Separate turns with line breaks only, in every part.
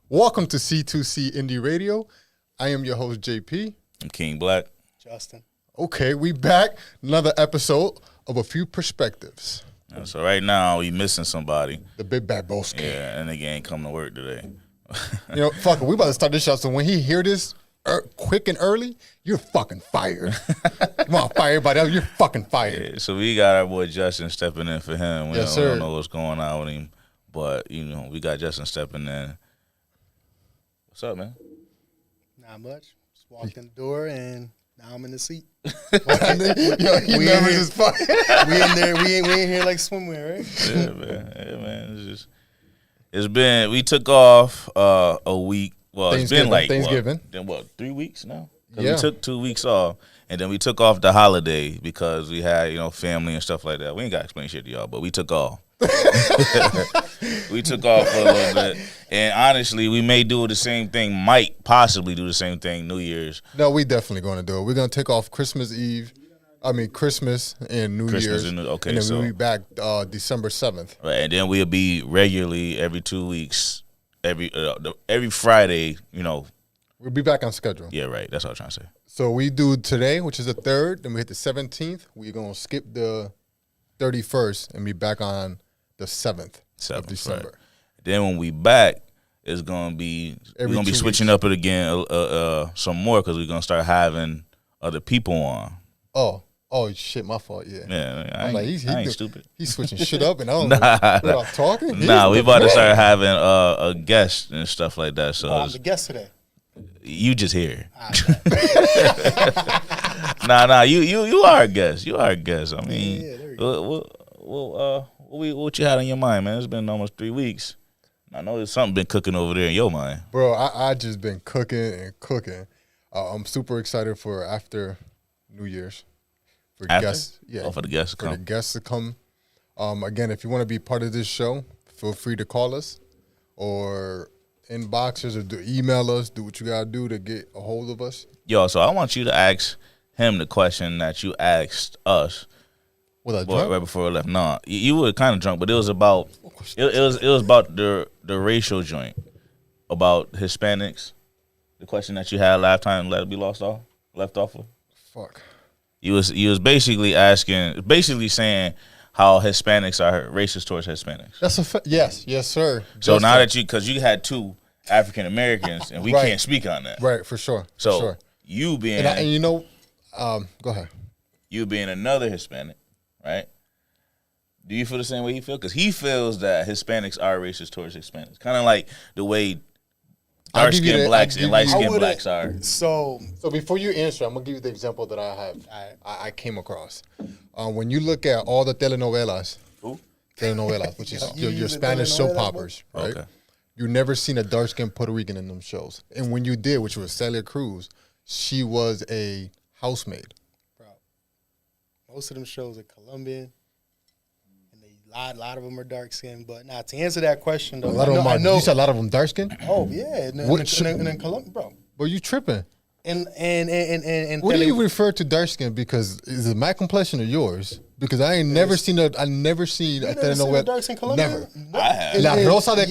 Welcome to C2C Indie Radio. I am your host, JP.
I'm King Black.
Justin.
Okay, we back. Another episode of A Few Perspectives.
So right now, we missing somebody.
The Big Bad Boski.
Yeah, and nigga ain't come to work today.
Fuck it. We about to start this show. So when he hear this quick and early, you're fucking fired. Come on, fire everybody else. You're fucking fired.
Yeah, so we got our boy Justin stepping in for him. We
Yes,
don't, we
sir.
don't know what's going on with him, but we got Justin stepping in. What's up, man?
Not much. Just walked in the door and now I'm in the seat.
He nervous as fuck.
We in there. We ain't here like swimwear, right?
Yeah, man. It's been. We took off a week. Well, it's been like
Thanksgiving.
Then 3 weeks now? 'Cause
Yeah.
We took 2 weeks off, and then we took off the holiday because we had family and stuff like that. We ain't got to explain shit to y'all, but we took off. We took off for a little bit, and honestly, we may do the same thing. Might possibly do the same thing New Year's.
No, we definitely going to do it. We're going to take off Christmas and New Year's.
Okay,
and then
so
we'll be back December 7th.
right, and then we'll be regularly every 2 weeks, every Friday.
We'll be back on schedule.
Yeah, right. That's what I was trying to say.
So we do today, which is the 3rd, then we hit the 17th. We're going to skip the 31st and be back on the 7th of December.
Right. Then when we back, it's gonna be we're gonna be switching up it again some more because we're gonna start having other people on.
Oh shit, my fault. Yeah.
Yeah, I
I'm
ain't,
like,
I ain't stupid.
He's switching shit up, and I don't know without talking.
Nah, we about to start having a guest and stuff like that. So
I'm the guest today.
you just here. Nah, you are a guest. You are a guest. I mean,
Yeah, there you go.
what you had on your mind, man? It's been almost 3 weeks. I know there's something been cooking over there in your mind.
Bro, I just been cooking and cooking. I'm super excited for after New Year's. For
After?
guests. Yeah.
Oh, for the guests to
For the
come.
guests to come. Again, if you want to be part of this show, feel free to call us or inbox us or email us. Do what you got to do to get a hold of us.
Yo, so I want you to ask him the question that you asked us right before we left. No, you were kind of drunk, but it was about it was about the racial joint, about Hispanics. The question that you had last time, left off with.
Fuck.
You was basically saying how Hispanics are racist towards Hispanics.
That's a yes, sir.
So now that because you had 2 African Americans and we
Right.
can't speak on that.
Right, for sure.
So
for sure.
you being
go ahead.
you being another Hispanic, right? Do you feel the same way he feels? Because he feels that Hispanics are racist towards Hispanics. Kind of like the way dark-skinned blacks and light-skinned blacks are.
So
before you answer, I'm going to give you the example that I have. I came across. When you look at all the telenovelas, which is your Spanish soap operas, right?
Okay.
You never seen a dark-skinned Puerto Rican in them shows. And when you did, which was Celia Cruz, she was a housemaid.
bro, most of them shows are Colombian, and a lot of them are dark skinned. But now to answer that question though, I know
You said a lot of them dark-skinned?
Oh yeah, and then Colombia, bro.
But you tripping.
And
What do you refer to dark-skinned? Because is it my complexion or yours? Because I ain't never seen a telenovela.
dark-skinned Colombian?
I
Never.
have.
La Rosa de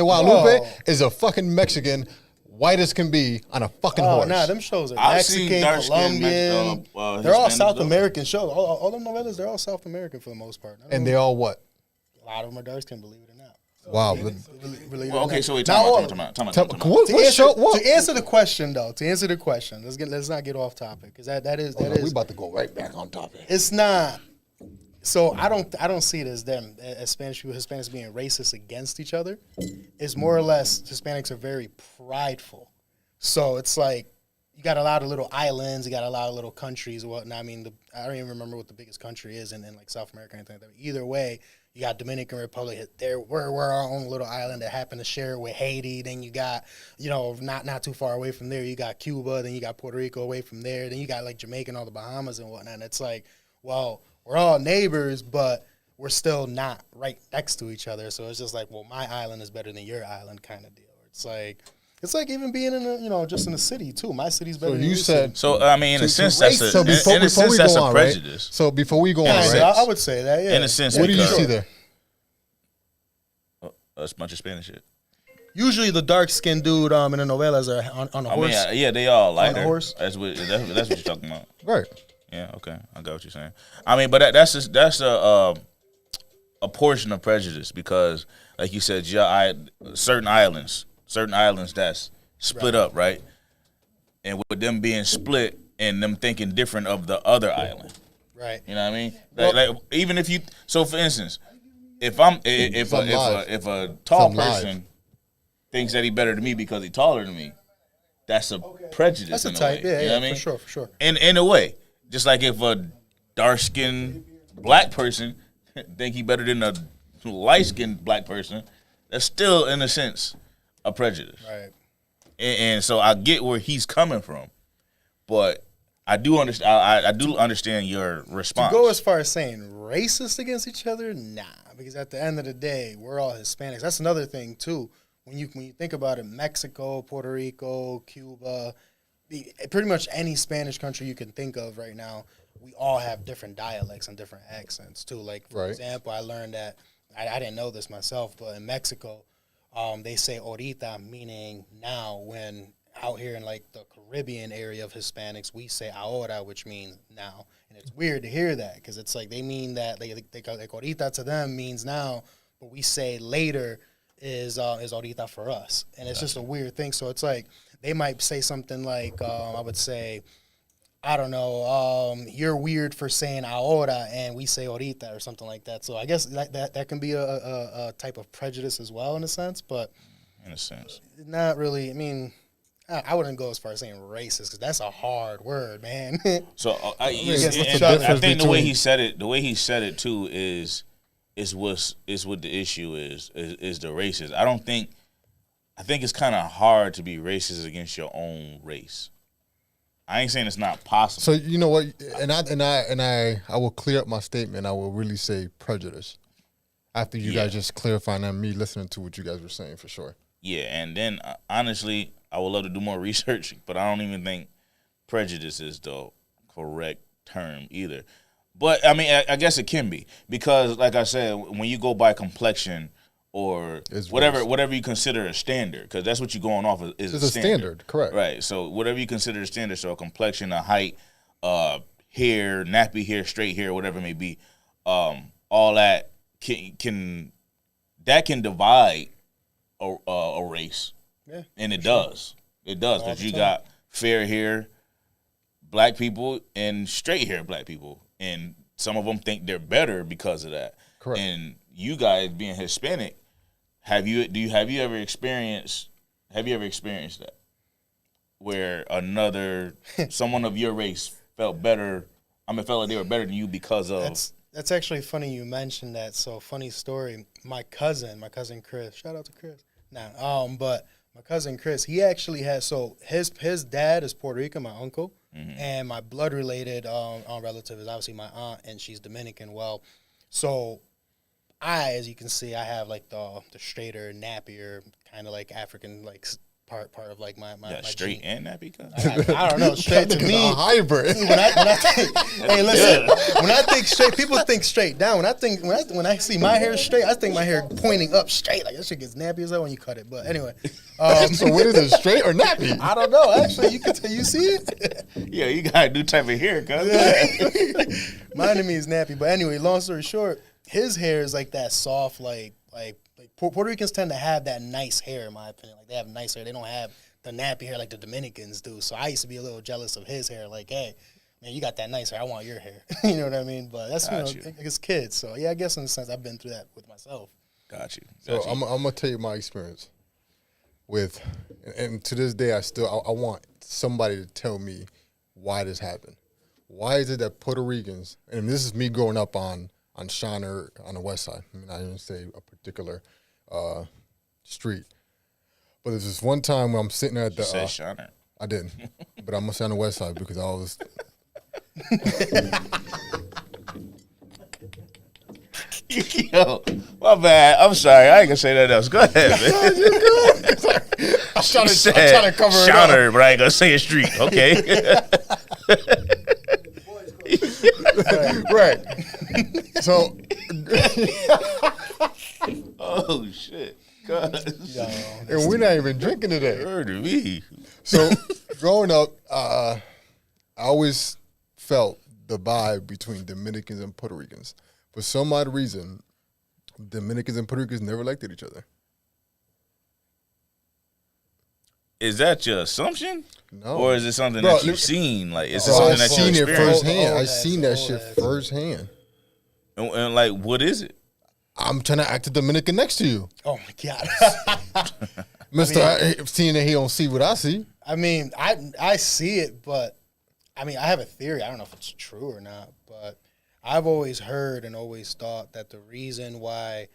Guadalupe
No.
is a fucking Mexican, white as can be, on a fucking
Oh,
horse.
nah, them shows are
I've seen
Mexican,
dark-skinned
Colombian. They're all
Hispanics,
South
though.
American shows. All them novellas, they're all South American for the most part.
And they all what?
A lot of them are dark skinned, believe it or not.
Wow.
Believe it
Well,
or
okay,
not.
so wait,
Not all
time
of them.
out.
What
To answer the question, though, let's not get off topic because that is
We about to go right back on topic.
it's not. So I don't see it as them as Hispanics being racist against each other. It's more or less Hispanics are very prideful. So it's like you got a lot of little islands, you got a lot of little countries and whatnot. I mean, I don't even remember what the biggest country is in like South America or anything like that. Either way, you got Dominican Republic. We're our own little island that happen to share it with Haiti. Then you got, not too far away from there, you got Cuba. Then you got Puerto Rico away from there. Then you got like Jamaica and all the Bahamas and whatnot. And it's like, well, we're all neighbors, but we're still not right next to each other. So it's just like, well, my island is better than your island kind of deal. It's like even being in just in the city too. My city's better than your city.
So I mean, in a sense, that's a
on,
prejudice.
Right? So before we go on,
Yeah,
right?
I would say that. Yeah.
In a sense,
What do you see there?
a bunch of Spanish shit.
Usually the dark skinned dude in the novelas are on a horse.
I mean, yeah, they all lighter.
On a horse.
That's what you're talking about.
Right.
Yeah. Okay. I got what you're saying. I mean, but that's a portion of prejudice because, like you said, certain islands that's split up, right? And with them being split and them thinking different of the other island,
right?
You know what I mean? Like even if you, so for instance, if a tall person thinks that he better than me because he taller than me, that's a prejudice. That's a type,
yeah,
you know what I mean?
For sure.
In a way, just like if a dark-skinned black person think he better than a light-skinned black person, that's still, in a sense, a prejudice.
Right.
And so I get where he's coming from, but I do understand. I do understand your response.
To go as far as saying racist against each other, nah, because at the end of the day, we're all Hispanics. That's another thing too. When you think about it, Mexico, Puerto Rico, Cuba, pretty much any Spanish country you can think of right now, we all have different dialects and different accents too. Like for example, I learned that I didn't know this myself, but in Mexico, they say ahorita, meaning now, when out here in like the Caribbean area of Hispanics, we say ahora, which means now. And it's weird to hear that because it's like they mean that like ahorita to them means now, but we say later is ahorita for us. And it's just a weird thing. So it's like they might say something like, I would say, I don't know, you're weird for saying ahora and we say ahorita or something like that. So I guess that can be a type of prejudice as well in a sense, but
in a sense,
not really. I mean, I wouldn't go as far as saying racist because that's a hard word, man.
So I think the way he said it too is what the issue is the racist. I think it's kind of hard to be racist against your own race. I ain't saying it's not possible.
So you know what, and I will clear up my statement. I will really say prejudice after you guys just clarifying and me listening to what you guys were saying for sure.
Yeah, and then honestly, I would love to do more research, but I don't even think prejudice is the correct term either. But I mean, I guess it can be because, like I said, when you go by complexion or whatever you consider a standard, because that's what you're going off of is a standard,
correct?
Right. So whatever you consider a standard, so a complexion, a height, hair, nappy hair, straight hair, whatever it may be, all that can divide a race.
Yeah,
and it does. It does because you got fair hair black people and straight hair black people, and some of them think they're better because of that.
Correct.
And you guys being Hispanic, have you ever experienced that where someone of your race felt like they were better than you because of?
That's actually funny you mentioned that. So funny story. My cousin Chris. Shout out to Chris. But my cousin Chris, he actually has, so his dad is Puerto Rican, my uncle, and my blood related relative is obviously my aunt, and she's Dominican. Well, so as you can see, I have like the straighter, nappier, kind of like African like part of like my
straight
gene.
And nappy.
I don't know. Straight to me,
a hybrid.
When I think, hey, listen. When I think straight, people think straight down. When I see my hair straight, I think my hair pointing up straight. Like that shit gets nappy as hell when you cut it. But anyway,
so what is it, straight or nappy?
I don't know. Actually, you can tell. You see it?
Yeah, you got a new type of hair, cuz.
Mine to me is nappy. But anyway, long story short, his hair is like that soft, like Puerto Ricans tend to have that nice hair, in my opinion. Like they have nice hair. They don't have the nappy hair like the Dominicans do. So I used to be a little jealous of his hair. Like, hey, man, you got that nice hair. I want your hair. You know what I mean? But that's like it's kids. So yeah, I guess in a sense I've been through that with myself.
Got you.
So I'm gonna tell you my experience with, and to this day I want somebody to tell me why this happened. Why is it that Puerto Ricans, and this is me growing up on Shiner on the west side. I mean, I didn't say a particular street. But there's this one time when I'm sitting there at the...
You said Shiner.
I didn't. But I'm going to say on the west side because I was...
Yo, my bad. I'm sorry. I ain't going to say that else. Go ahead, man.
You're good. I'm trying to cover it
Shiner, but I ain't going to say a street, okay?
Right. So...
Oh, shit.
And we're not even drinking today.
Heard of me.
So growing up, I always felt the vibe between Dominicans and Puerto Ricans. For some odd reason, Dominicans and Puerto Ricans never liked each other.
Is that your assumption?
No.
Or is it something that you've seen? Like, is it
Bro,
something
I've
that you
seen it
experienced?
firsthand. I've seen that shit firsthand.
And like, what is it?
I'm trying to act a Dominican next to you.
Oh my God.
Mister, seeing that he don't see what I see.
I mean, I see it, but I mean, I have a theory. I don't know if it's true or not, but I've always heard and always thought that the reason why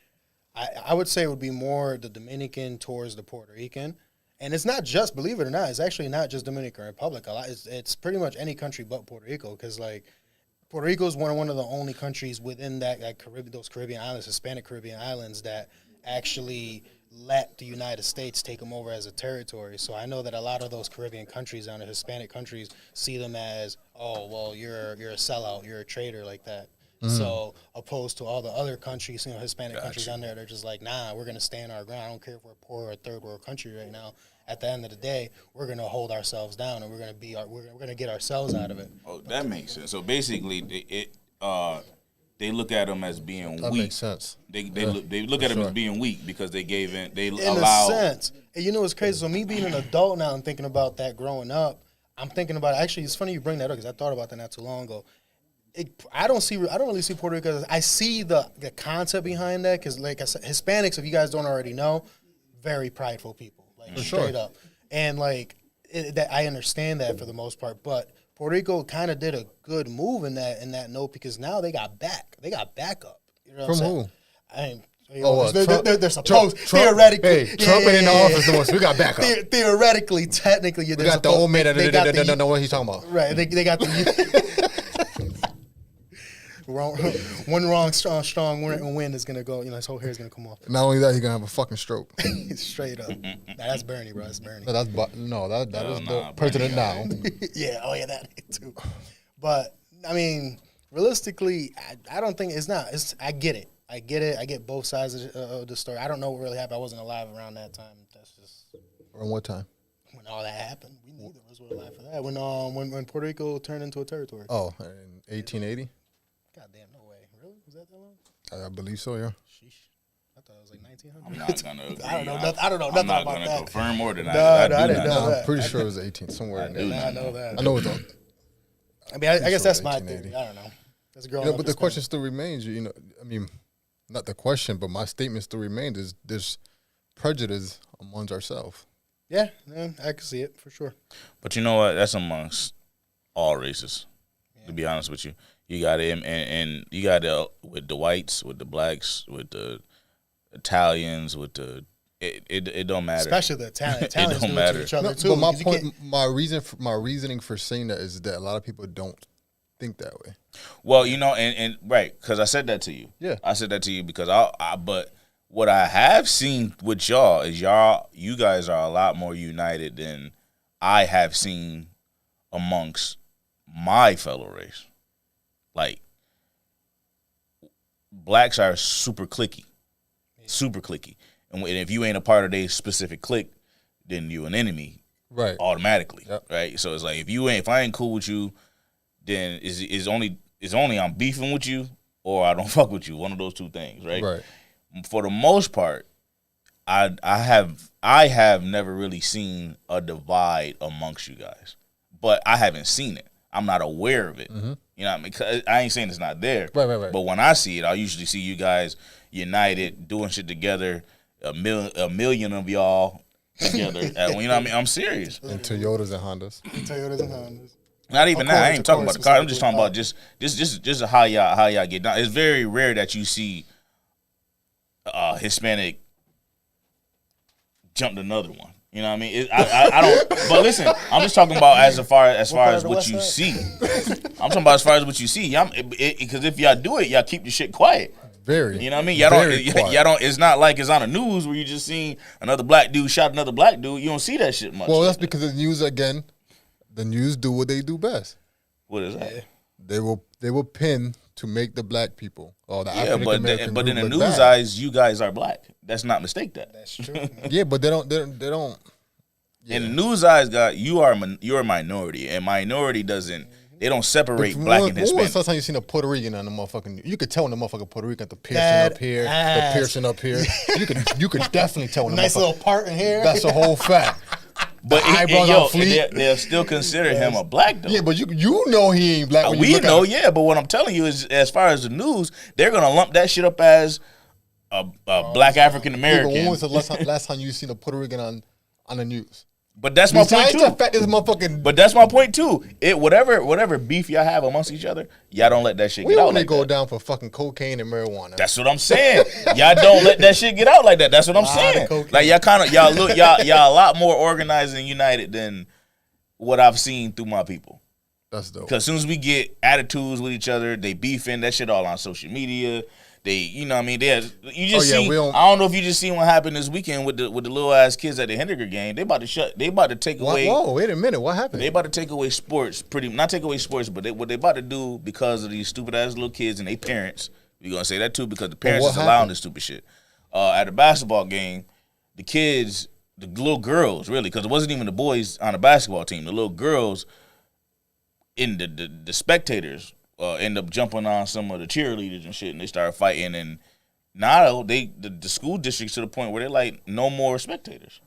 I would say it would be more the Dominican towards the Puerto Rican. And it's not just, believe it or not, it's actually not just Dominican Republic. It's pretty much any country but Puerto Rico, because like Puerto Rico is one of the only countries within those Caribbean islands, Hispanic Caribbean islands, that actually let the United States take them over as a territory. So I know that a lot of those Caribbean countries and the Hispanic countries see them as, oh, well, you're a sellout, you're a traitor, like that. Mm-hmm. So opposed to all the other countries, Hispanic countries down there, they're just like, nah, we're going to stand our ground. I don't care if we're poor or a third world country right now. At the end of the day, we're going to hold ourselves down, and we're going to get ourselves out of it.
Oh, that makes sense. So basically, they look at them as being weak.
That makes sense.
They look at them as being weak because they gave in. In
a sense, and you know what's crazy? So me being an adult now and thinking about that growing up, I'm thinking about actually. It's funny you bring that up because I thought about that not too long ago. I don't really see Puerto Rico. I see the concept behind that because, like I said, Hispanics, if you guys don't already know, very prideful people. Like straight up, and like that I understand that for the most part, but Puerto Rico kind of did a good move in that note because now they got backup. You know what
From
I'm saying?
who?
They're supposed theoretically.
Hey, Trump ain't in the office no more, so we got backup.
Theoretically, technically,
we got the old man that don't know what he's talking about.
Right, they got the. One wrong strong wind is gonna go. His whole hair is gonna come off.
Not only that, he's gonna have a fucking stroke.
Straight up. That's Bernie, bro. That's Bernie.
That is the president now.
Yeah. Oh yeah, that too. But I mean, realistically, I don't think it's not. I get it. I get both sides of the story. I don't know what really happened. I wasn't alive around that time. That's just.
Around what time?
When all that happened, we neither of us were alive for that. When Puerto Rico turned into a territory.
Oh, in 1880.
Goddamn, no way. Really? Was that long?
I believe so, yeah.
Sheesh. I thought it was like 1900.
I'm not gonna agree.
I don't know nothing about that.
I'm not gonna confirm or deny.
I didn't know that.
I'm pretty sure it was 18, somewhere in there.
I know that.
I know it's on.
I mean, I guess that's my theory. I don't know. That's growing up.
But the question still remains, I mean, not the question, but my statement still remains is there's prejudice amongst ourselves.
Yeah, I can see it for sure.
But you know what? That's amongst all races, to be honest with you. You got it, and you got it with the whites, with the blacks, with the Italians, with the it don't matter.
Especially the Italians
it don't matter.
To each other too.
But my reasoning for saying that is that a lot of people don't think that way.
Well, and right, because I said that to you.
Yeah,
I said that to you because but what I have seen with y'all is you guys are a lot more united than I have seen amongst my fellow race. Like, blacks are super cliquey. And if you ain't a part of their specific clique, then you an enemy,
right?
Automatically,
yep.
Right? So it's like if I ain't cool with you, then it's only I'm beefing with you or I don't fuck with you. One of those two things, right?
Right.
For the most part, I have never really seen a divide amongst you guys, but I haven't seen it. I'm not aware of it. Mm-hmm. You know what I mean? 'Cause I ain't saying it's not there.
Right.
But when I see it, I usually see you guys united, doing shit together, a million of y'all together. You know what I mean? I'm serious.
And Toyotas and Hondas.
Not even that. I ain't talking about the car. I'm just talking about just how y'all get down. It's very rare that you see Hispanic jump another one. You know what I mean? I don't. But listen, I'm just talking about as far as what you see. I'm talking about as far as what you see. Because if y'all do it, y'all keep the shit quiet.
Very.
You know what I mean? Y'all don't. It's not like it's on the news where you just seen another black dude shot another black dude. You don't see that shit much.
Well, that's because the news again. The news do what they do best.
What is that?
They will pin to make the black people or the African American
but in the
look
news
bad.
eyes, you guys are black. That's not mistake that.
That's true.
Yeah, but they don't. Yeah.
In the news eyes, God, you're a minority, and minority doesn't. They don't separate black and Hispanic.
When was the last time you seen a Puerto Rican on the motherfucking? You could tell when the motherfucking Puerto Rican got the piercing up here, the piercing up here. You could definitely tell when the
Nice little part in here.
That's a whole fact.
But they'll still consider him a black though.
Yeah, but you know he ain't black. When
we know, yeah. But what I'm telling you is, as far as the news, they're gonna lump that shit up as a black African American.
Yeah, when was the last time you seen a Puerto Rican on the news?
But that's my point too.
The fact this motherfucking.
But that's my point too. Whatever beef y'all have amongst each other, y'all don't let that shit get out like that.
We only go down for fucking cocaine and marijuana.
That's what I'm saying. Y'all don't let that shit get out like that. That's what I'm saying. Like y'all a lot more organized and united than what I've seen through my people.
That's dope.
Because as soon as we get attitudes with each other, they beefing, that shit all on social media. They, you know what I mean? I don't know if you just seen what happened this weekend with the little ass kids at the Henniger game. They about to take away.
Whoa, wait a minute. What happened?
They about to take away sports, not take away sports, but what they about to do because of these stupid ass little kids and their parents. We're going to say that too because the parents is allowing this stupid shit. At a basketball game, the kids, the little girls, really, because it wasn't even the boys on the basketball team. The little girls in the spectators end up jumping on some of the cheerleaders and shit, and they started fighting. And now the school district's to the point where they're like, no more spectators.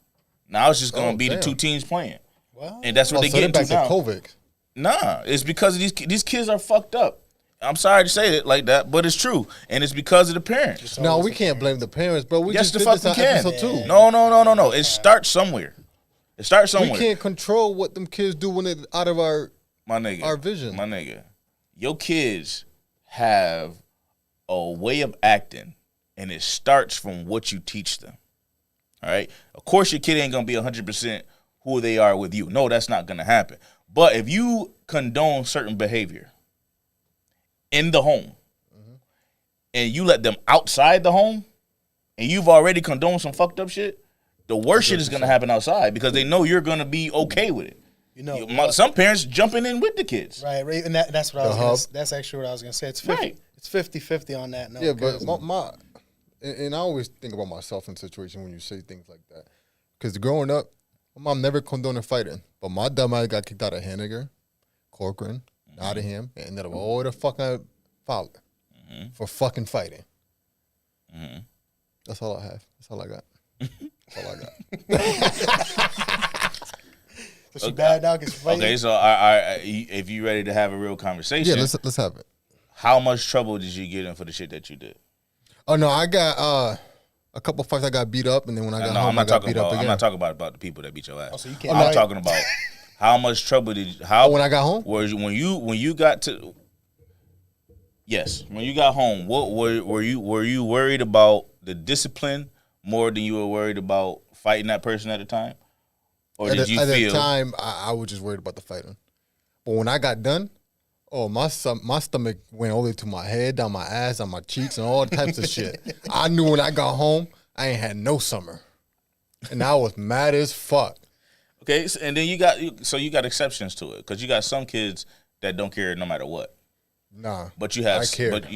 Now it's just going to be the two teams playing. Wow. And that's what they get into now.
COVID.
Nah, it's because of these kids are fucked up. I'm sorry to say it like that, but it's true. And it's because of the parents.
No, we can't blame the parents, bro. We
yes,
just
the
did
fuck
this
we
on
can.
episode 2.
No. It starts somewhere.
We can't control what them kids do when they're out of our vision.
My nigga. Your kids have a way of acting, and it starts from what you teach them. All right? Of course, your kid ain't going to be 100% who they are with you. No, that's not going to happen. But if you condone certain behavior in the home, and you let them outside the home, and you've already condoned some fucked up shit, the worst shit is going to happen outside because they know you're going to be okay with it. You know, some parents jumping in with the kids.
Right, and that's what I was gonna, that's actually what I was going to say. It's 50-50 on that. No,
yeah, but and I always think about myself in situations when you say things like that. Because growing up, my mom never condoned fighting. But my dumbass got kicked out of Henniger, Corcoran, Nottingham, and ended up all the fucking Fowler for fucking fighting. That's all I have. That's all I got. That's all I got.
So she bad now because fighting?
Okay, so if you ready to have a real conversation.
Yeah, let's have it.
How much trouble did you get in for the shit that you did?
Oh, no, I got a couple fights I got beat up, and then when I got home, I got beat up again.
I'm not talking about the people that beat your ass.
Oh, so you can't
I'm talking about how much trouble did you...
when I got home?
When you got to... Yes, when you got home, what were you worried about the discipline more than you were worried about fighting that person at the time? Or did you feel...
At the time, I was just worried about the fighting. But when I got done, my stomach went all the way to my head, down my ass, down my cheeks, and all types of shit. I knew when I got home, I ain't had no summer. And I was mad as fuck.
Okay, and then you got exceptions to it. Because you got some kids that don't care no matter what.
Nah,
but you have...
I care.
That's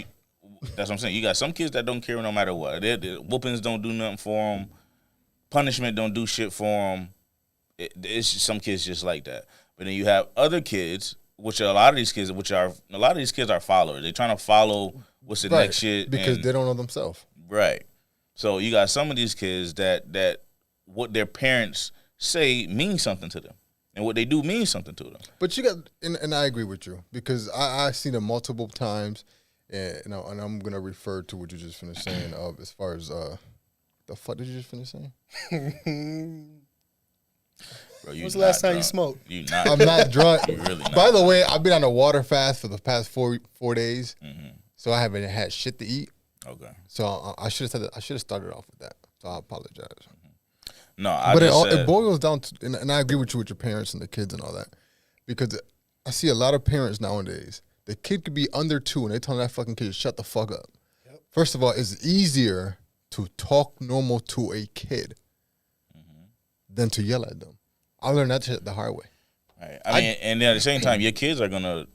what I'm saying. You got some kids that don't care no matter what. The whoopings don't do nothing for them. Punishment don't do shit for them. It's just some kids just like that. But then you have other kids, which are a lot of these kids are followers. They're trying to follow what's the next shit
because they don't know themselves.
Right. So you got some of these kids that what their parents say means something to them, and what they do means something to them.
But you got, and I agree with you because I've seen it multiple times, and I'm gonna refer to what you just finished saying as far as the fuck did you just finish saying?
Bro, when's the last time you smoked?
I'm not drunk.
You're really not.
By the way, I've been on a water fast for the past 4 days, so I haven't had shit to eat.
Okay.
So I should have started off with that. So I apologize.
No,
but it boils down to, and I agree with you with your parents and the kids and all that, because I see a lot of parents nowadays. The kid could be under 2, and they tell that fucking kid to shut the fuck up. Yep. First of all, it's easier to talk normal to a kid than to yell at them. I learned that shit the hard way.
Right. I mean, and then at the same time, their kids are gonna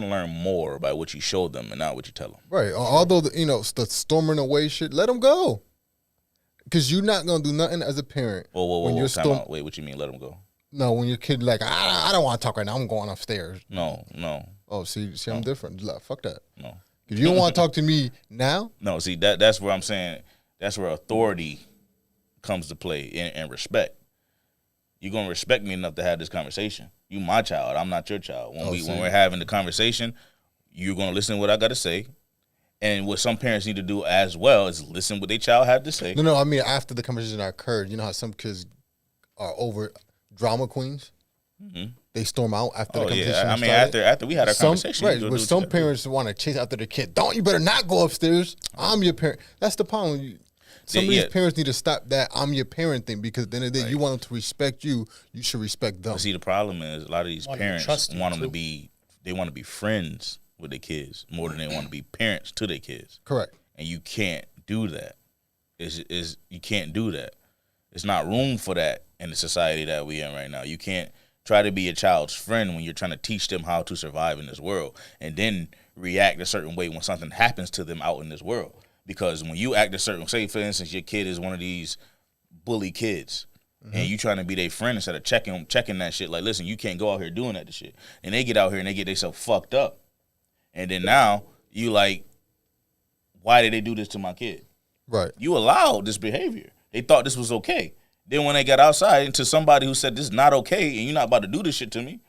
learn more by what you show them and not what you tell them.
Right. Although the storming away shit, let them go. Because you're not gonna do nothing as a parent.
Whoa, wait, what you mean? Let them go?
No, when your kid like, I don't want to talk right now. I'm going upstairs.
No.
Oh, see, I'm different. Fuck that.
No.
If you don't want to talk to me now.
No, see that's where I'm saying that's where authority comes to play and respect. You're gonna respect me enough to have this conversation. You my child. I'm not your child. When we're having the conversation, you're gonna listen to what I gotta say. And what some parents need to do as well is listen what their child have to say.
No, I mean after the conversation occurred, you know how some kids are over drama queens? Mm-hmm. They storm out after the conversation started. I mean after we had our conversation. Right, but some parents want to chase after the kid. You better not go upstairs. I'm your parent. That's the problem. Some of these parents need to stop that I'm your parent thing, because at the end of the day, you want them to respect you. You should respect them.
But see, the problem is a lot of these parents want them to be, they want to be friends with their kids more than they want to be parents to their kids.
Correct.
And you can't do that. You can't do that. There's not room for that in the society that we in right now. You can't try to be a child's friend when you're trying to teach them how to survive in this world and then react a certain way when something happens to them out in this world. Because when you act a certain, say for instance, your kid is one of these bully kids, and you trying to be their friend instead of checking that shit. Like, listen, you can't go out here doing that shit. And they get out here and they get themselves fucked up. And then now you like, why did they do this to my kid?
Right.
You allowed this behavior. They thought this was okay. Then when they got outside into somebody who said this is not okay and you're not about to do this shit to me,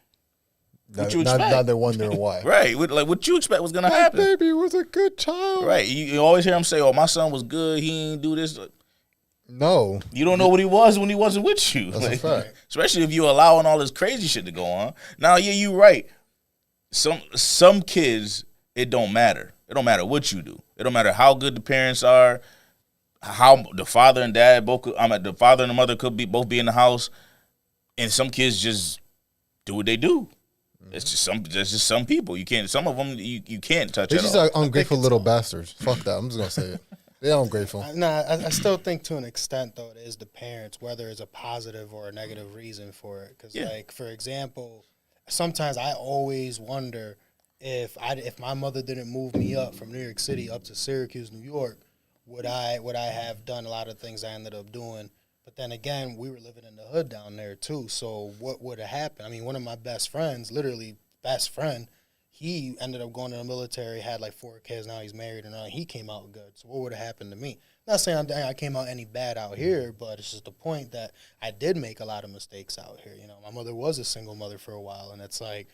what you expect?
Now they're wondering why.
Right. Like, what you expect was going to happen?
My baby was a good child.
Right. You always hear them say, oh, my son was good. He ain't do this.
No.
You don't know what he was when he wasn't with you.
That's a fact.
Especially if you're allowing all this crazy shit to go on. Now, yeah, you're right. Some kids, it don't matter. It don't matter what you do. It don't matter how good the parents are, how the father and dad the father and the mother could both be in the house, and some kids just do what they do. It's just some people. You can't. Some of them you can't touch.
They're just like ungrateful little bastards. Fuck that. I'm just gonna say it. They're ungrateful.
I still think to an extent though it is the parents, whether it's a positive or a negative reason for it. Because like for example, sometimes I always wonder if my mother didn't move me up from New York City up to Syracuse, New York, would I have done a lot of things I ended up doing. But then again, we were living in the hood down there too. So what would have happened? I mean, one of my best friends, literally best friend, he ended up going to the military, had like 4 kids. Now he's married and he came out good. So what would have happened to me? Not saying I came out any bad out here, but it's just the point that I did make a lot of mistakes out here. You know, my mother was a single mother for a while, and it's like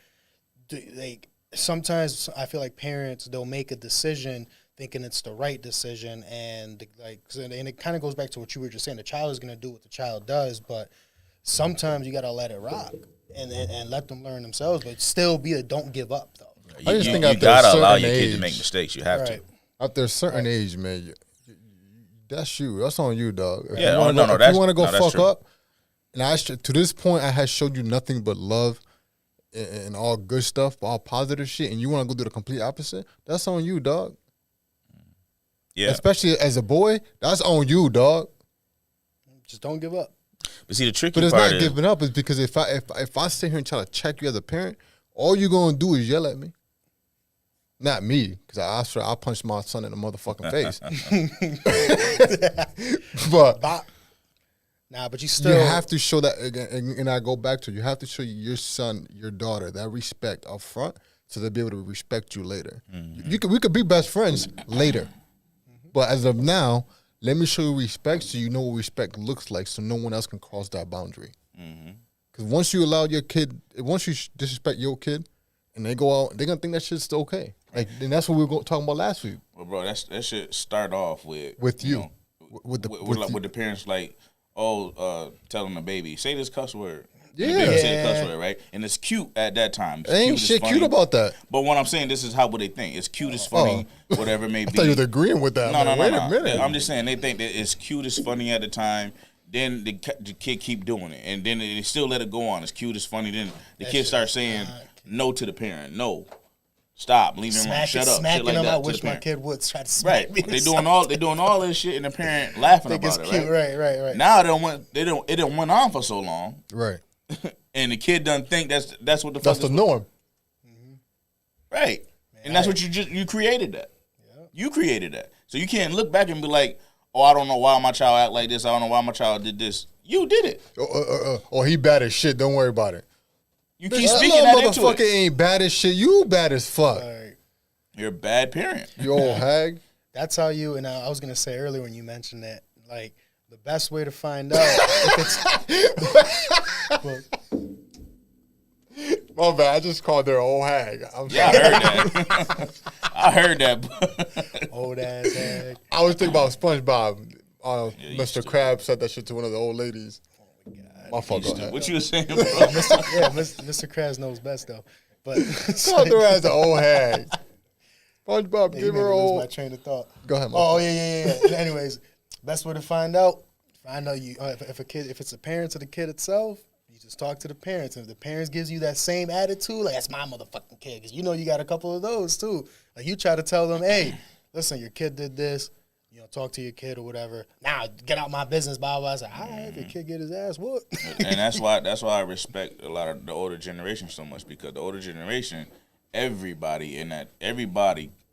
sometimes I feel like parents, they'll make a decision thinking it's the right decision, and it kind of goes back to what you were just saying. The child is going to do what the child does, but sometimes you got to let it rock and let them learn themselves, but still don't give up, though.
I just think
you got to allow your kids to make mistakes. You have to.
After a certain age, man, that's you. That's on you, dog. If
you want to go
fuck up, and to this point, I had showed you nothing but love and all good stuff, all positive shit, and you want to go do the complete opposite, that's on you, dog. Yeah. Especially as a boy, that's on you, dog.
Just don't give up.
But see, the tricky
part is...
But
it's not giving up. It's because if I sit here and try to check you as a parent, all you're going to do is yell at me. Not me, because I swear I punched my son in the motherfucking face. But you still... You have to show that, and I go back to you have to show your son, your daughter, that respect up front so they'll be able to respect you later. Mm-hmm. We could be best friends later. But as of now, let me show you respect so you know what respect looks like so no one else can cross that boundary. Because once you allow your kid, once you disrespect your kid and they go out, they're going to think that shit's okay. Like, and that's what we were talking about last week.
Well, bro, that should start off with
you.
Know, with the parents like, telling the baby, say this cuss word.
Yeah.
Say the cuss word, right? And it's cute at that time. It's
ain't shit cute about that.
But what I'm saying, this is how they think. It's cute, it's funny, whatever it may be.
I thought you were agreeing with that.
No.
Wait a minute.
I'm just saying they think that it's cute, it's funny at the time. Then the kid keep doing it. And then they still let it go on. It's cute, it's funny. Then the kid starts saying no to the parent. No. Stop. Leave him alone. Shut up.
Smacking
shit like
him.
that
I wish my kid would try to smack me.
They doing all this shit, and the parent laughing about it.
Cute. Right.
Now it done went on for so long.
Right.
and the kid doesn't think that's what the fuck.
That's the norm.
Right. Man, and that's what you created that. Yeah. You created that. So you can't look back and be like, oh, I don't know why my child act like this. I don't know why my child did this. You did it.
Or he bad as shit. Don't worry about it.
You keep speaking that into it.
Motherfucker ain't bad as shit. You bad as fuck.
You're a bad parent.
You old hag.
That's how you, and I was going to say earlier when you mentioned that, like, the best way to find out if it's...
My bad. I just called her old hag.
I heard that. I heard that.
Old ass hag.
I was thinking about SpongeBob. Mr. Krabs said that shit to one of the old ladies. Oh my God. My fault.
What you were saying, bro?
Mr. Krabs knows best though. But
called her as an old hag. SpongeBob, give her old.
My train of thought.
Go ahead.
Yeah. Anyways, best way to find out you if it's the parents of the kid itself. You just talk to the parents, and if the parents gives you that same attitude, like, that's my motherfucking kid, because you know you got a couple of those too. Like, you try to tell them, hey, listen, your kid did this, talk to your kid or whatever. Now, get out my business, blah, blah. I said, all right, if your kid get his ass whooped.
And that's why I respect a lot of the older generation so much, because the older generation, everybody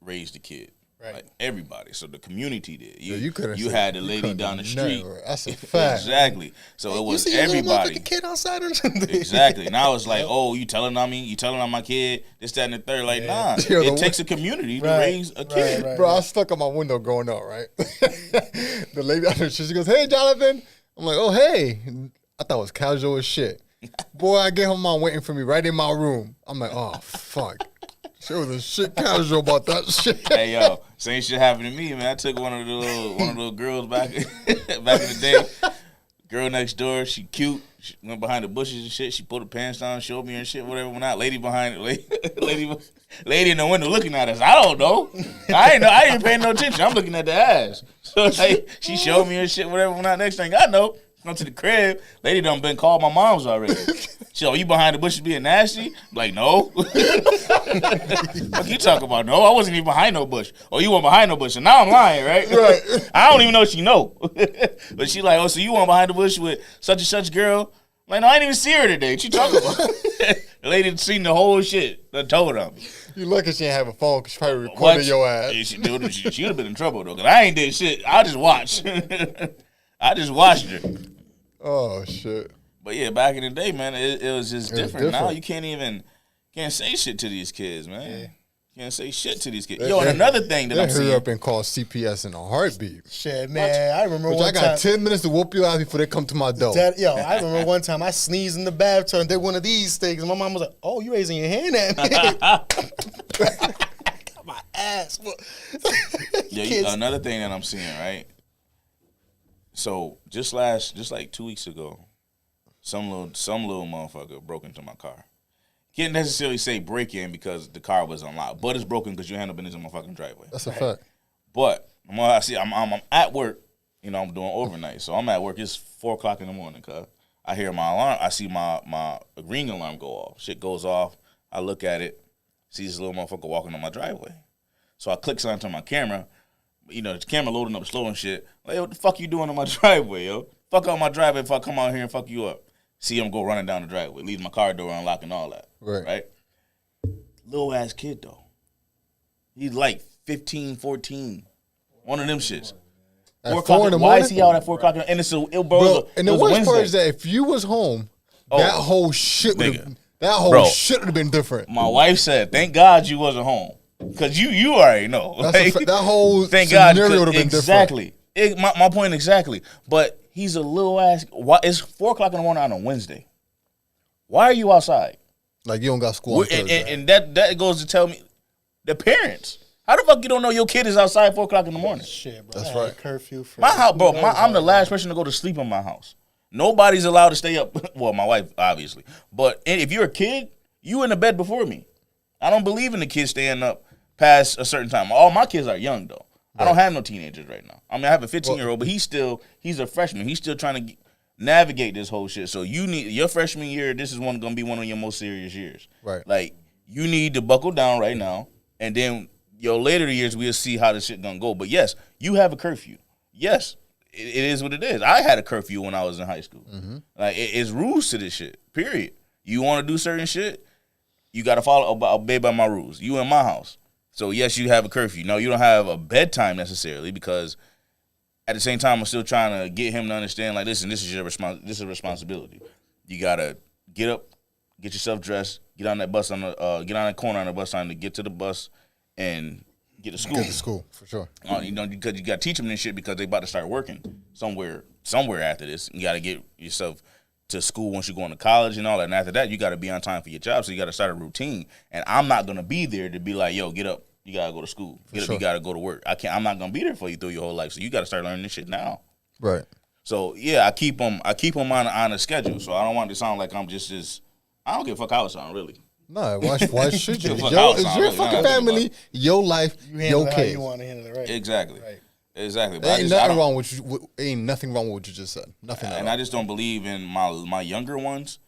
raised a kid. Right. Like everybody. So the community did. You had the lady down the street.
That's a fact.
Exactly. So it was everybody.
You kid outside or
exactly. Now it's like, oh, you telling on me? You telling on my kid? This, that, and the third. Like, nah. It takes a community to raise a kid.
Bro, I was stuck on my window growing up, right? The lady out there, she goes, hey, Jonathan. I'm like, oh, hey. I thought it was casual as shit. Boy, I get home, mom waiting for me right in my room. I'm like, oh, fuck. She was a shit casual about that shit.
Hey, yo, same shit happened to me, man. I took one of the little girls back in the day. Girl next door, she cute. She went behind the bushes and shit. She pulled her pants down, showed me and shit, whatever. Went out. Lady behind it, lady in the window looking at us. I don't know. I ain't paying no attention. I'm looking at the ass. So like, she showed me and shit, whatever. Went out. Next thing I know, come to the crib. Lady done been called my mom's already. She, you behind the bushes being nasty? I'm like, no. What you talking about? No, I wasn't even behind no bush. Oh, you weren't behind no bush. And now I'm lying, right?
Right.
I don't even know if she know. But she like, oh, so you weren't behind the bush with such and such girl? I'm like, no, I didn't even see her today. What you talking about? The lady seen the whole shit. I told her.
You lucky she didn't have a phone because she probably recorded your ass.
Yeah, she would have been in trouble, though, because I ain't did shit. I just watched. I just watched her.
Oh, shit.
But yeah, back in the day, man, it was just different. Now you can't say shit to these kids, man. Yeah. You can't say shit to these kids. And another thing that I'm seeing. They hurry
up and call CPS in a heartbeat.
Shit, man. I remember one time.
I got 10 minutes to whoop your ass before they come to my door.
I remember one time I sneezed in the bathtub and did one of these things. And my mom was like, oh, you raising your hand at me. Got my ass.
Another thing that I'm seeing, right? So just like 2 weeks ago, some little motherfucker broke into my car. Can't necessarily say break in because the car was unlocked, but it's broken because you hand up in this motherfucking driveway.
That's a fact.
But I'm at work. I'm doing overnight, so I'm at work. It's 4:00 in the morning. Cause I hear my alarm. I see my ring alarm go off. Shit goes off. I look at it. See this little motherfucker walking on my driveway. So I click something to my camera. The camera loading up slow and shit. Like, what the fuck you doing on my driveway, yo? Fuck out my driveway if I come out here and fuck you up. See him go running down the driveway, leaves my car door unlocked and all that. Right? Little ass kid, though. He's like 15, 14. One of them shits.
At 4 in the morning?
Why is he out at 4 o'clock? And
and the worst part is that if you was home, that whole shit would have been different.
My wife said, thank God you wasn't home. Because you already know.
That whole scenario would have been
different. Exactly. My point exactly. But he's a little ass. It's 4 o'clock in the morning on a Wednesday. Why are you outside?
Like you don't got school.
And that goes to tell me the parents. How the fuck you don't know your kid is outside at 4 o'clock in the morning?
Shit, bro.
That's right.
Curfew for
my house, bro. I'm the last person to go to sleep in my house. Nobody's allowed to stay up. Well, my wife obviously. But if you're a kid, you in the bed before me. I don't believe in the kids staying up past a certain time. All my kids are young though. Right. I don't have no teenagers right now. I mean, I have a 15-year-old, but he's a freshman. He's still trying to navigate this whole shit. So you need your freshman year. This is going to be one of your most serious years.
Right.
Like you need to buckle down right now, and then your later years we'll see how this shit gonna go. But yes, you have a curfew. Yes, it is what it is. I had a curfew when I was in high school. Mm-hmm. Like it's rules to this shit. Period. You want to do certain shit, you got to obey by my rules. You in my house. So, yes, you have a curfew. No, you don't have a bedtime necessarily because at the same time, I'm still trying to get him to understand, like, listen, this is your this is a responsibility. You got to get up, get yourself dressed, get on that bus get on that corner on the bus line to get to the bus and get to school.
Get to school, for sure.
Because you got to teach them this shit because they about to start working somewhere after this. You got to get yourself to school once you go into college and all that. And after that, you got to be on time for your job. So you got to start a routine. And I'm not going to be there to be like, yo, get up. You got to go to school. Get up, you got to go to work. I'm not going to be there for you through your whole life. So you got to start learning this shit now.
Right.
So, yeah, I keep them on a schedule. So I don't want it to sound like I'm just I don't give a fuck how it sounds, really.
No, why should you? It's your fucking family, your life, your kids.
You want to handle it right.
Exactly.
Right.
Exactly.
But ain't nothing wrong with you. Ain't nothing wrong with what you just said. Nothing.
And I just don't believe in my younger ones.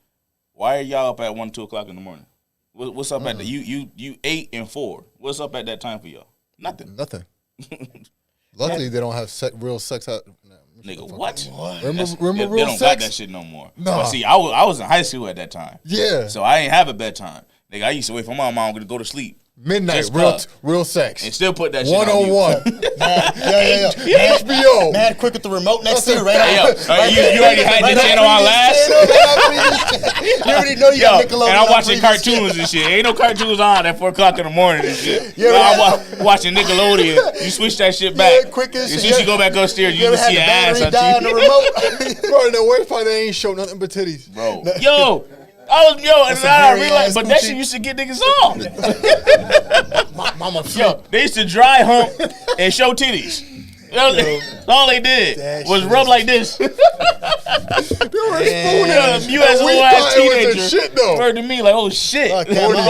Why are y'all up at 1, 2 o'clock in the morning? What's up at the you 8 and 4? What's up at that time for y'all? Nothing.
Luckily, they don't have real sex out.
Nigga, what?
Remember
they
real
don't
sex?
got that shit no more.
No.
But see, I was in high school at that time.
Yeah.
So I ain't have a bedtime. Nigga, I used to wait for my mom to go to sleep.
Midnight, real sex.
And still put that shit on
101.
Yeah.
HBO.
Mad quick with the remote next to you, right?
You already had your channel on last?
You already know you got Nickelodeon.
And I'm watching cartoons and shit. Ain't no cartoons on at 4 o'clock in the morning and shit. I'm watching Nickelodeon. You switch that shit back.
Yeah, quick as
as
shit.
soon as you go back upstairs, you can see an ass on
on the
TV.
remote.
Bro, the worst part, they ain't show nothing but titties.
Bro. And now I realized, but that shit used to get niggas off.
Mama,
They used to dry hump and show titties. All they did was rub like this. You as a little ass teenager heard to me like, oh shit.
My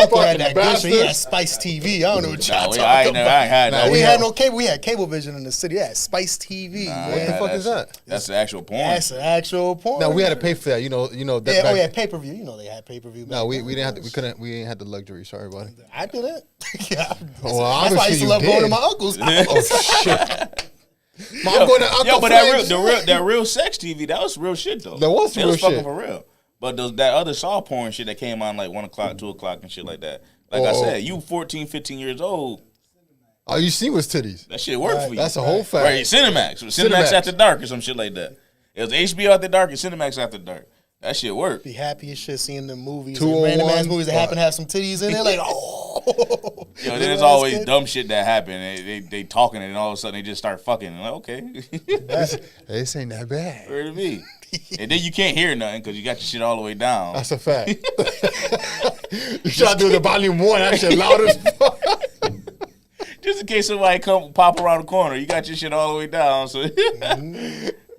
uncle had that good shit. He had Spice TV. I don't know what y'all talking about.
I ain't had that.
We had no cable. We had cable vision in the city. Yeah, Spice TV.
What the fuck is that?
That's the actual porn.
That's the actual porn.
No, we had to pay for that. You know.
Yeah, we had pay per view. You know they had pay per view.
No, we didn't have. We couldn't. We ain't had the luxury. Sorry, buddy.
I did it.
Well,
that's why I used to love going to my uncle's.
Oh shit. But
that real sex TV, that was real shit though.
That was real shit.
Fucking for real. But that other soft porn shit that came on like 1 o'clock, 2 o'clock and shit like that. Like I said, you 14, 15 years old.
All you see was titties.
That shit worked for you.
That's a whole fact.
Right, Cinemax after dark or some shit like that. It was HBO after dark and Cinemax after dark. That shit worked.
Be happy as shit seeing the movies, random ass movies that happen to have some titties in there. Like, oh.
Then there's always dumb shit that happen. They talking and all of a sudden they just start fucking. And like, okay.
This ain't that bad.
Where to me? And then you can't hear nothing because you got your shit all the way down.
That's a fact. You try to do the volume 1, that shit loud as fuck.
Just in case somebody come pop around the corner, you got your shit all the way down. So,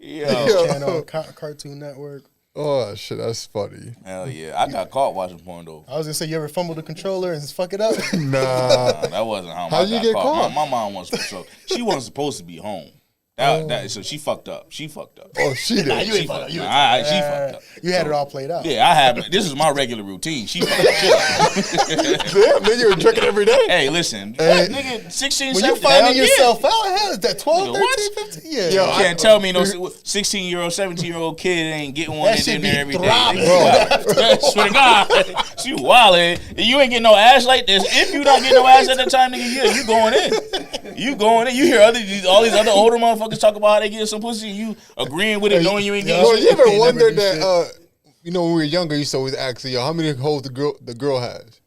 Channel, Cartoon Network.
Oh shit, that's funny.
Hell yeah, I got caught watching porn though.
I was gonna say, you ever fumbled the controller and fuck it up?
Nah,
that wasn't how
How'd you get caught.
My mom wasn't she wasn't supposed to be home. So she fucked up.
Oh, she did.
Nah, you ain't fucked up.
She fucked up.
You had it all played out.
Yeah, I have. This is my regular routine. She fucked up shit up.
Damn, nigga, you were drinking every day.
Hey, listen, nigga, 16,
when
17,
you finding yourself out, hell, is that 12, 13, 15? Yeah.
Yo, you can't tell me no 16-year-old, 17-year-old kid ain't getting one in there every day.
Bro.
Swear to God, she wildin'. You ain't getting no ass like this. If you don't get no ass at that time, nigga, you going in. You going in. You hear all these other older motherfuckers talk about how they get some pussy, and you agreeing with it, knowing you ain't getting
shit. You ever wondered that? When we were younger, you used to always ask, yo, how many holes the girl has?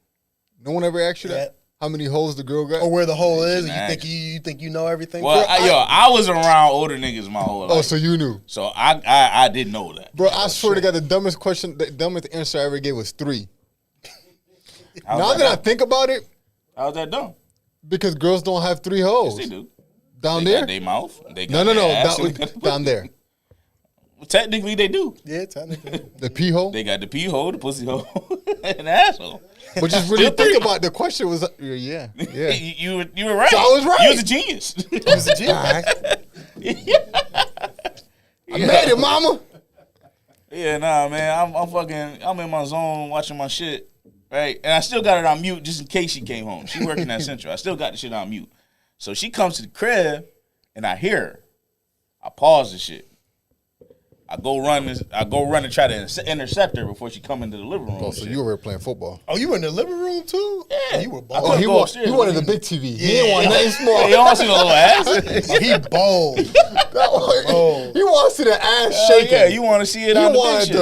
No one ever asked you that. How many holes the girl got?
Or where the hole is, and you think you know everything?
Well, I was around older niggas my whole life.
Oh, so you knew?
So I didn't know that.
Bro, I swear to God, the dumbest answer I ever gave was 3. Now that I think about it,
how's that dumb?
Because girls don't have 3 holes.
Yes, they do.
Down there?
Got their mouth. They got
No. Down there.
Well, technically, they do.
Yeah, technically.
The pee hole?
They got the pee hole, the pussy hole, and the asshole.
But just really think about the question was, yeah.
You were right.
So I was right.
You was a genius.
You was a genius.
I made it, mama.
Yeah, nah, man. I'm in my zone watching my shit, right? And I still got it on mute just in case she came home. She working at Central. I still got the shit on mute. So she comes to the crib, and I hear her. I pause the shit. I go run and try to intercept her before she come into the living room.
Oh, so you were playing football?
Oh, you were in the living room too?
Yeah,
you were
Oh,
bold.
he wanted the big TV. He didn't want nothing small.
You don't see the little ass.
He bold.
He wants to see the ass shaking.
Yeah, you want to see it on the big shit.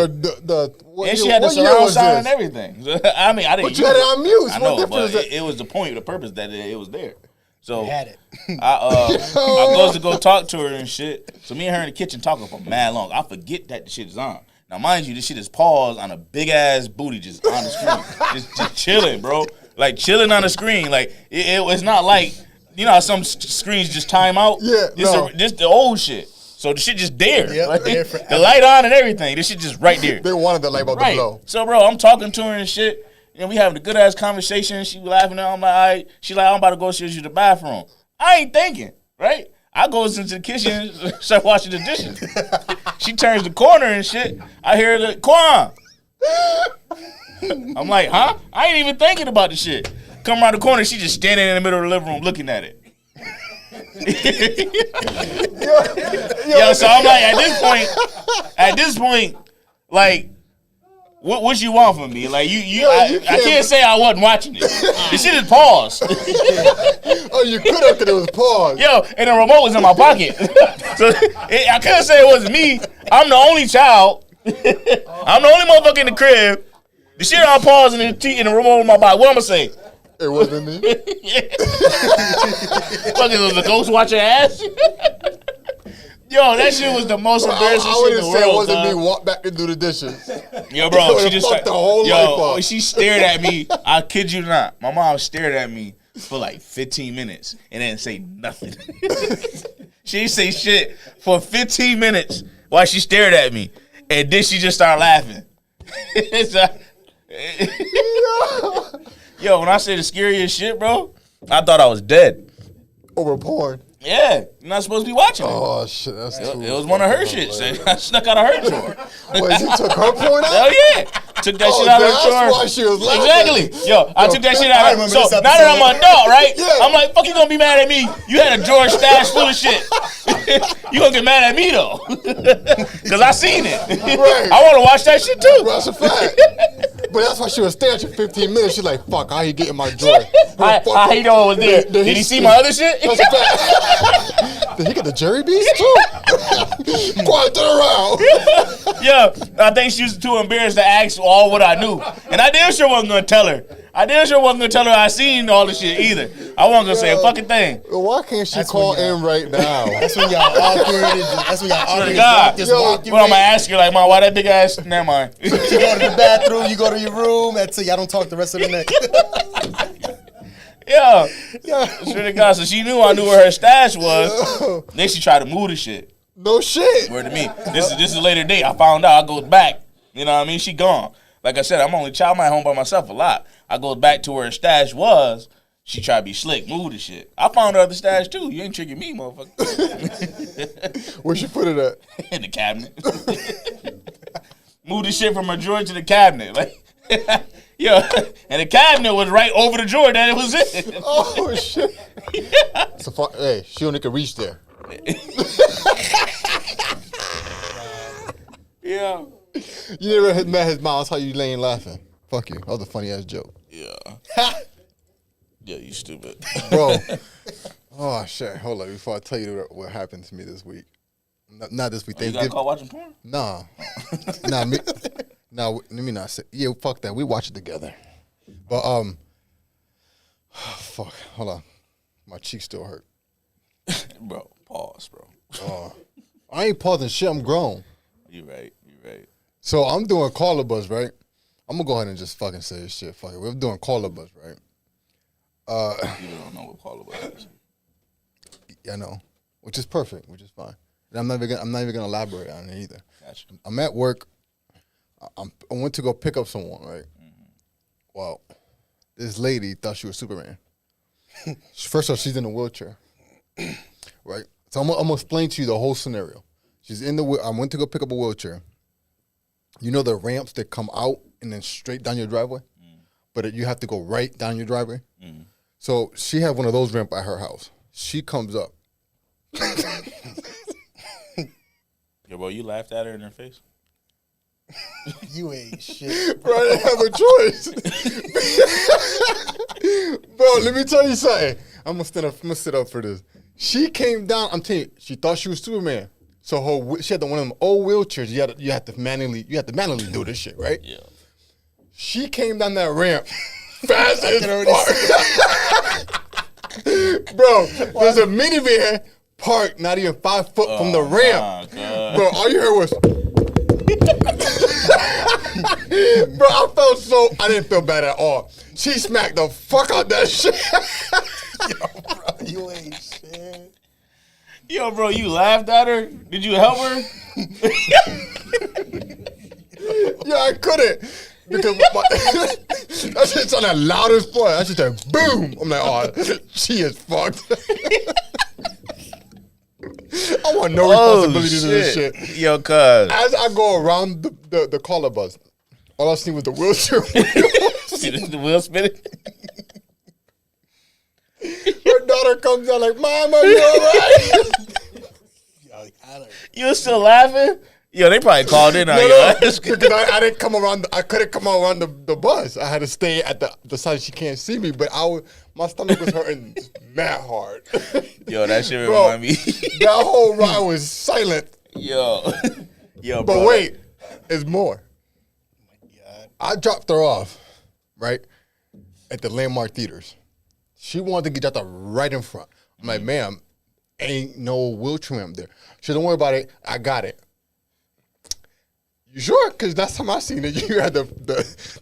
And she had the surround sound and everything. I mean, I didn't.
But you had it on mute.
I know, but it was the point, the purpose that it was there. So
you had it.
I goes to go talk to her and shit. So me and her in the kitchen talking for mad long. I forget that the shit is on. Now, mind you, this shit is paused on a big ass booty just on the screen, just chilling, bro. Like chilling on the screen. Like it's not like how some screens just time out.
Yeah,
this the old shit. So the shit just there.
Yep,
like,
there
the light on and everything. This shit just right there.
They wanted the light bulb to blow.
So, bro, I'm talking to her and shit. And we having a good ass conversation. She laughing. I'm like, all right. She like, I'm about to go use the bathroom. I ain't thinking, right? I goes into the kitchen, start washing the dishes. She turns the corner and shit. I hear the Quan. I'm like, huh? I ain't even thinking about the shit. Come around the corner, she just standing in the middle of the living room looking at it. Yo, so I'm like, at this point, like, what you want from me? Like I can't say I wasn't watching it. The shit is paused.
Oh, you could have because it was paused.
Yo, and the remote was in my pocket. So I couldn't say it wasn't me. I'm the only child. I'm the only motherfucker in the crib. The shit on pause and the remote in my pocket. What I'm gonna say?
It wasn't me.
Fucking was a ghost watching ass. Yo, that shit was the most embarrassing shit in the world. I wouldn't say it wasn't me
walk back and do the dishes.
Yo, bro, she just
fucked the whole life up.
She stared at me. I kid you not. My mom stared at me for like 15 minutes and didn't say nothing. She didn't say shit for 15 minutes while she stared at me. And then she just started laughing. Yo, when I say the scariest shit, bro, I thought I was dead.
Over porn.
Yeah, you're not supposed to be watching it.
Oh, shit, that's too.
It was one of her shits. I snuck out of her drawer.
Wait, you took her porn out?
Hell yeah. Took that shit out of her drawer.
That's why she was laughing.
Exactly. Yo, I took that shit out of her. So now that I'm an adult, right? Yeah. I'm like, fuck, you gonna be mad at me? You had a drawer stash full of shit. You gonna get mad at me, though. Because I seen it. Right. I want to watch that shit, too.
That's a fact. But that's why she was staring for 15 minutes. She's like, fuck, how he get in my drawer?
How he know it was there? Did he see my other shit?
That's a fact. Did he get the Jerry Beast, too? Quiet turn around.
Yeah, I think she was too embarrassed to ask all what I knew. And I damn sure wasn't going to tell her. I seen all the shit either. I wasn't going to say a fucking thing.
Why can't she call in right now?
That's when y'all awkward. That's when y'all awkward.
But I'm going to ask her, like, Mom, why that big ass? Never mind.
You go to the bathroom, you go to your room. That's it. Y'all don't talk the rest of the night.
Yeah. Swear to God. So she knew I knew where her stash was. Then she tried to move the shit.
No shit.
Word to me. This is a later date. I found out. I goes back. You know what I mean? She gone. Like I said, I'm only child. I'm at home by myself a lot. I goes back to where her stash was. She tried to be slick, move the shit. I found her other stash too. You ain't tricking me, motherfucker.
Where she put it at?
In the cabinet. Move the shit from her drawer to the cabinet. Like, yeah. And the cabinet was right over the drawer that it was in.
Oh shit.
Yeah.
So hey, she only could reach there.
Yeah.
You never met his mom. That's how you laying laughing. Fuck you. That was a funny ass joke.
Yeah. Yeah, you stupid.
Bro. Oh shit. Hold on. Before I tell you what happened to me this week. Not this week.
You got caught watching porn?
Nah. Nah, let me not say. Yeah, fuck that. We watch it together. But fuck. Hold on. My cheek still hurt.
Bro, pause, bro.
I ain't pausing shit. I'm grown.
You right.
So I'm doing caller buzz, right? I'm gonna go ahead and just fucking say this shit. Fuck it. We're doing caller buzz, right?
You don't know what caller buzz is.
Yeah, I know. Which is perfect, which is fine. And I'm not even gonna elaborate on it either.
Gotcha.
I'm at work. I went to go pick up someone, right? Mm-hmm. Well, this lady thought she was Superman. First off, she's in a wheelchair, right? So I'm gonna explain to you the whole scenario. She's in the. I went to go pick up a wheelchair. You know the ramps that come out and then straight down your driveway, but you have to go right down your driveway. Mm. So she had one of those ramps at her house. She comes up.
Yo, bro, you laughed at her in her face?
You ain't shit.
Bro, I didn't have a choice. Bro, let me tell you something. I'm gonna sit up for this. She came down. I'm telling you, she thought she was Superman. So she had one of them old wheelchairs. You had to manually do this shit, right?
Yeah.
She came down that ramp fast as fuck. Bro, there's a minivan parked not even 5 foot from the ramp. Bro, all you heard was. Bro, I didn't feel bad at all. She smacked the fuck out that shit.
Yo, bro, you ain't shit.
Yo, bro, you laughed at her? Did you help her?
Yeah, I couldn't. Because that shit sounded loud as fuck. That shit said boom. I'm like, oh, she is fucked. I want no responsibility to this shit.
Yo, cuz.
As I go around the caller bus, all I seen was the wheelchair wheel.
See the wheel spinning?
Her daughter comes out like, Mama, you all right?
You still laughing? Yo, they probably called in on you.
Because I didn't come around. I couldn't come around the bus. I had to stay at the side she can't see me. But my stomach was hurting mad hard.
Yo, that shit remind me.
That whole ride was silent.
Yo,
but
bro.
Wait, there's more.
Oh my God.
I dropped her off, right, at the Landmark Theaters. She wanted to get out right in front. I'm like, ma'am, ain't no wheelchair ramp there. She said, don't worry about it. I got it. You sure? Because last time I seen it, you had the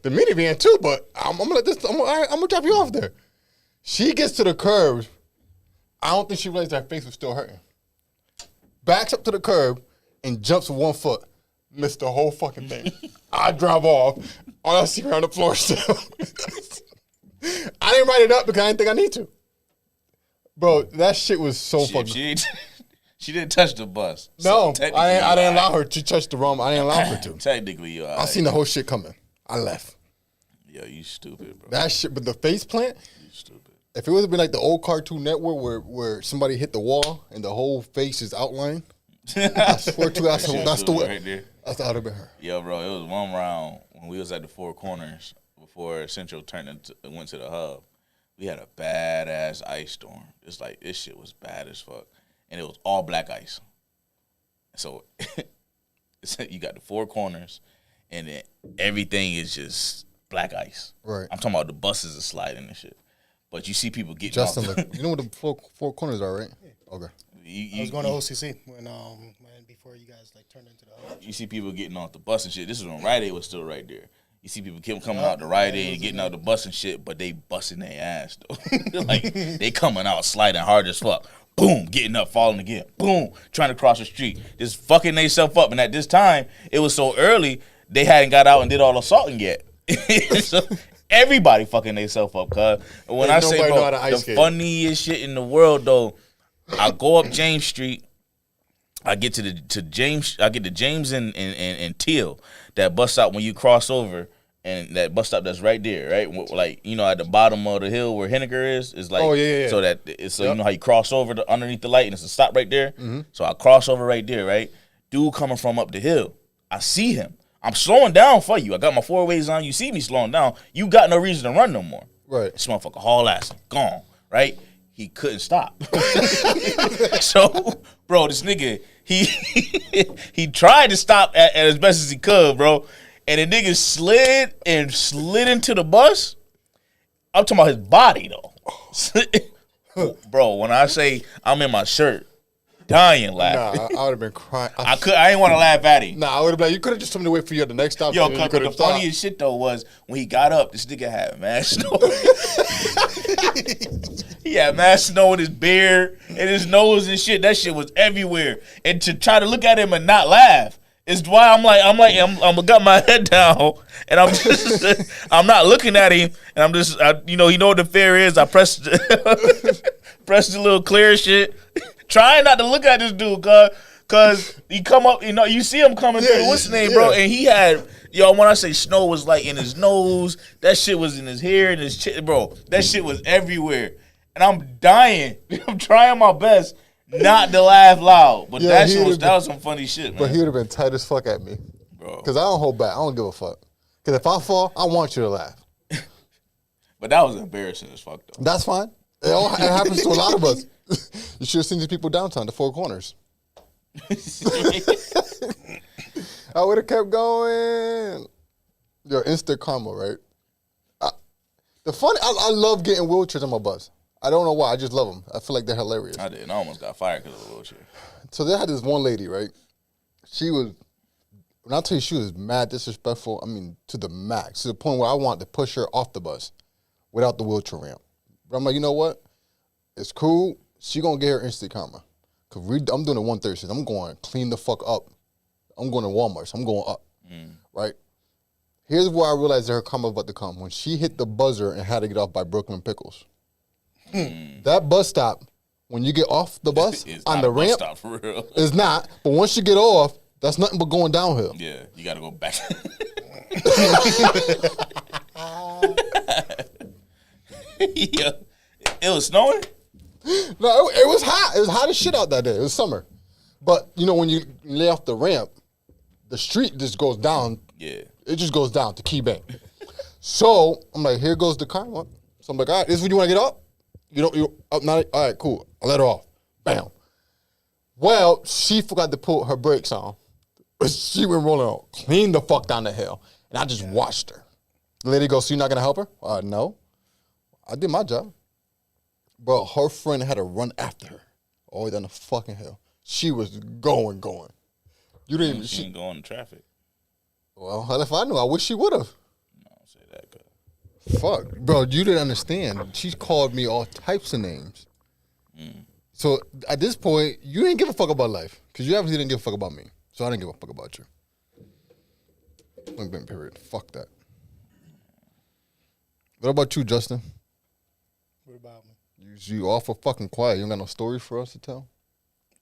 minivan too. But I'm gonna drop you off there. She gets to the curb. I don't think she realized her face was still hurting. Backs up to the curb and jumps with 1 foot. Missed the whole fucking thing. I drive off. All I see her on the floor still. I didn't write it up because I didn't think I need to. Bro, that shit was so fucking.
She didn't touch the bus.
No, so I didn't allow her to touch the rum. I didn't allow her to.
Technically, you
I seen the whole shit coming. I left.
Yo, you stupid, bro.
That shit, but the face plant.
You stupid.
If it would have been like the old Cartoon Network where somebody hit the wall and the whole face is outlined, I swear to God, that's the way. Right there. That's how it would have been her.
Yo, bro, it was one round when we was at the Four Corners before Central went to the hub. We had a badass ice storm. It's like this shit was bad as fuck. And it was all black ice. So you got the Four Corners, and then everything is just black ice.
Right.
I'm talking about the buses are sliding and shit. But you see people getting
Justin, you know what the four corners are, right? Yeah. Okay.
I was going to OCC when before you guys like turned into the hub.
You see people getting off the bus and shit. This is when Rite Aid was still right there. You see people coming out the Rite Aid and getting out the bus and shit, but they busting their ass though. Like they coming out sliding hard as fuck. Boom, getting up, falling again. Boom, trying to cross the street. Just fucking themselves up. And at this time, it was so early, they hadn't got out and did all the assaulting yet. So everybody fucking themselves up, cuz. When I say, bro, the funniest shit in the world, though, I go up James Street. I get to James and Teal. That bus stop when you cross over. And that bus stop that's right there, right? Like, you know, at the bottom of the hill where Henniker is like,
oh, yeah.
So that it's you know how you cross over underneath the light and it's a stop right there? Mm-hmm. So I cross over right there, right? Dude coming from up the hill. I see him. I'm slowing down for you. I got my 4 ways on. You see me slowing down. You got no reason to run no more.
Right.
This motherfucker haul ass gone, right? He couldn't stop. So, bro, this nigga, he tried to stop at as best as he could, bro. And the nigga slid into the bus. I'm talking about his body, though. Bro, when I say I'm in my shirt, dying laughing.
Nah, I would have been crying.
I ain't want to laugh at him.
Nah, I would have been like, you could have just told me to wait for you at the next stop.
Yo, the funniest shit, though, was when he got up, this nigga had mad snow. He had mad snow in his beard and his nose and shit. That shit was everywhere. And to try to look at him and not laugh. It's why I'm got my head down and I'm just I'm not looking at him and I'm just you know what the fear is. I pressed the little clear shit, trying not to look at this dude, cause he come up, you know, you see him coming through. What's his name, bro? And he had when I say snow was like in his nose, that shit was in his hair and his chin, bro. That shit was everywhere, and I'm dying. I'm trying my best. Not to laugh loud, but that was some funny shit, man.
But he would have been tight as fuck at me, bro. Because I don't hold back. I don't give a fuck. Because if I fall, I want you to laugh.
But that was embarrassing as fuck, though.
That's fine. It happens to a lot of us. You should have seen these people downtown, the Four Corners. I would have kept going. Yo, instant karma, right? I love getting wheelchairs on my bus. I don't know why. I just love them. I feel like they're hilarious.
I did. I almost got fired because of a wheelchair.
So they had this one lady, right? She was, when I tell you she was mad disrespectful, I mean, to the max, to the point where I wanted to push her off the bus without the wheelchair ramp. But I'm like, you know what? It's cool. She going to get her instant karma. Because I'm doing it 136. I'm going to clean the fuck up. I'm going to Walmart. So I'm going up, right? Here's where I realized that her karma was about to come. When she hit the buzzer and had to get off by Brooklyn Pickles. That bus stop, when you get off the bus on the ramp,
stop for real.
It's not. But once you get off, that's nothing but going downhill.
Yeah, you got to go back. Yeah. It was snowing?
No, it was hot. It was hot as shit out that day. It was summer. But, you know, when you lay off the ramp, the street just goes down.
Yeah.
It just goes down to Key Bank. So, I'm like, here goes the karma. So I'm like, all right, this is what you want to get up? All right, cool. I let her off. Bam. Well, she forgot to put her brakes on. She went rolling out, clean the fuck down the hill. And I just watched her. The lady goes, so you're not going to help her? No. I did my job. Bro, her friend had to run after her all the way down the fucking hill. She was going. You didn't even.
She didn't go in traffic.
Well, if I knew, I wish she would have.
No, don't say that, cuz.
Fuck. Bro, you didn't understand. She called me all types of names. So at this point, you didn't give a fuck about life. Because you obviously didn't give a fuck about me. So I didn't give a fuck about you. Point blank period. Fuck that. What about you, Justin?
What about me?
You awful fucking quiet. You don't got no stories for us to tell?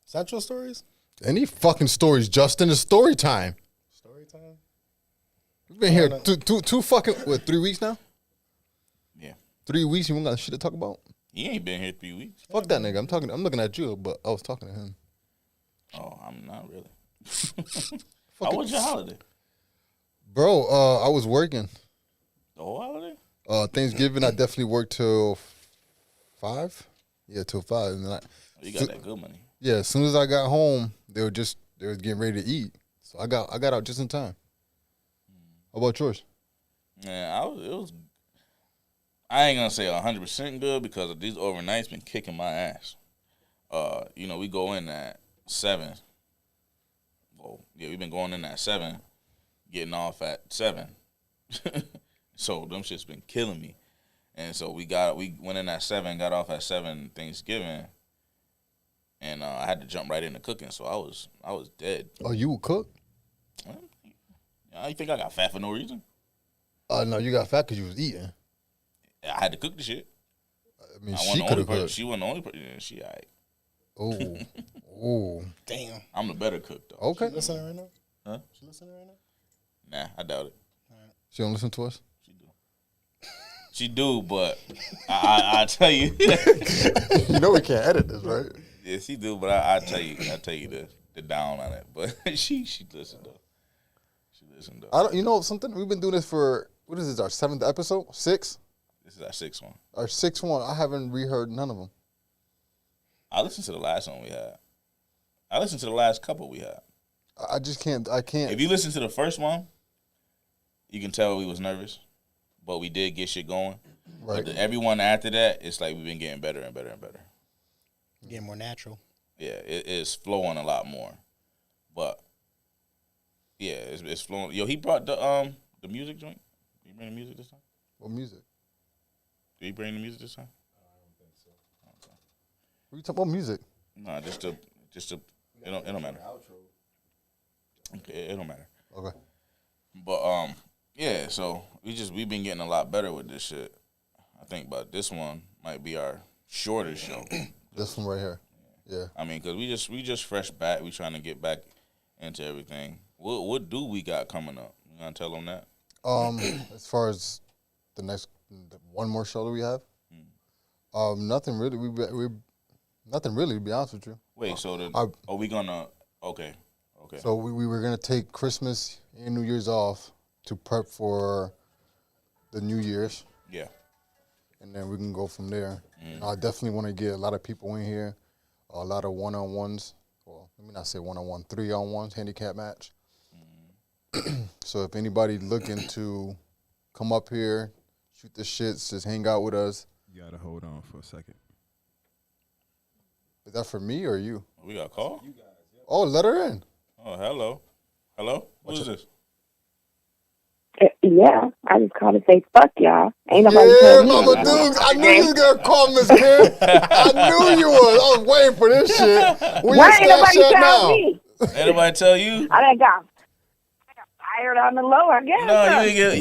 Is that your stories?
Any fucking stories, Justin. It's story time.
Story time?
We've been here two fucking, 3 weeks now?
Yeah.
3 weeks, you ain't got shit to talk about?
He ain't been here 3 weeks.
Fuck that nigga. I'm looking at you, but I was talking to him.
Oh, I'm not really. How was your holiday?
Bro, I was working.
The whole holiday?
Thanksgiving, I definitely worked till 5. Yeah, till 5. And then
you got that good money.
Yeah, as soon as I got home, they were getting ready to eat. So I got out just in time. How about yours?
Yeah, I ain't gonna say 100% good because these overnights been kicking my ass. We go in at 7. Well, yeah, we've been going in at 7, getting off at 7. So them shit's been killing me. And so we went in at 7, got off at 7 Thanksgiving, and I had to jump right into cooking. So I was dead.
Oh, you would cook?
You think I got fat for no reason?
No, you got fat because you was eating.
I had to cook the shit.
I mean, she could have cooked.
She wasn't the only person. Yeah, she all right.
Oh.
Damn.
I'm the better cook, though.
Okay.
She listening right now?
Huh?
She listening right now?
Nah, I doubt it.
She don't listen to us?
She do, but I tell you.
You know we can't edit this, right?
Yeah, she do, but I tell you the down on it. But she listened though. She listened though.
You know something? We've been doing this for, what is this, our 7th episode? 6?
This is our 6th one.
Our 6th one. I haven't reheard none of them.
I listened to the last one we had. I listened to the last couple we had.
I just can't. I can't.
If you listen to the first one, you can tell we was nervous, but we did get shit going.
Right.
But everyone after that, it's like we've been getting better and better and better.
Getting more natural.
Yeah, it's flowing a lot more. But yeah, it's flowing. Yo, he brought the music joint. Did he bring the music this time?
What music?
Did he bring the music this time?
I don't think so.
Okay.
What you talking about music?
No, just to it don't matter. Okay, it don't matter.
Okay.
But yeah, so we've been getting a lot better with this shit. I think, but this one might be our shortest show.
This one right here. Yeah.
I mean, cause we just fresh back. We trying to get back into everything. What do we got coming up? You gonna tell them that?
As far as the next one more show that we have, nothing really. We nothing really, to be honest with you.
Wait, so are we gonna? Okay.
So we were gonna take Christmas and New Year's off to prep for the New Year's.
Yeah.
And then we can go from there. I definitely want to get a lot of people in here, a lot of one-on-ones. Well, let me not say one-on-one, 3-on-1s, handicap match. So if anybody looking to come up here, shoot the shits, just hang out with us.
You gotta hold on for a second.
Is that for me or you?
We got a call?
You guys, yep.
Oh, let her in.
Oh, hello. Hello? Who's this?
Yeah, I just called to say fuck y'all. Ain't nobody telling me.
Mama Dukes, I knew you was gonna call Miss Kim. I knew you was. I was waiting for this shit.
Why ain't nobody tell me?
Ain't nobody tell you?
I got fired on the low, I guess.
No, you ain't get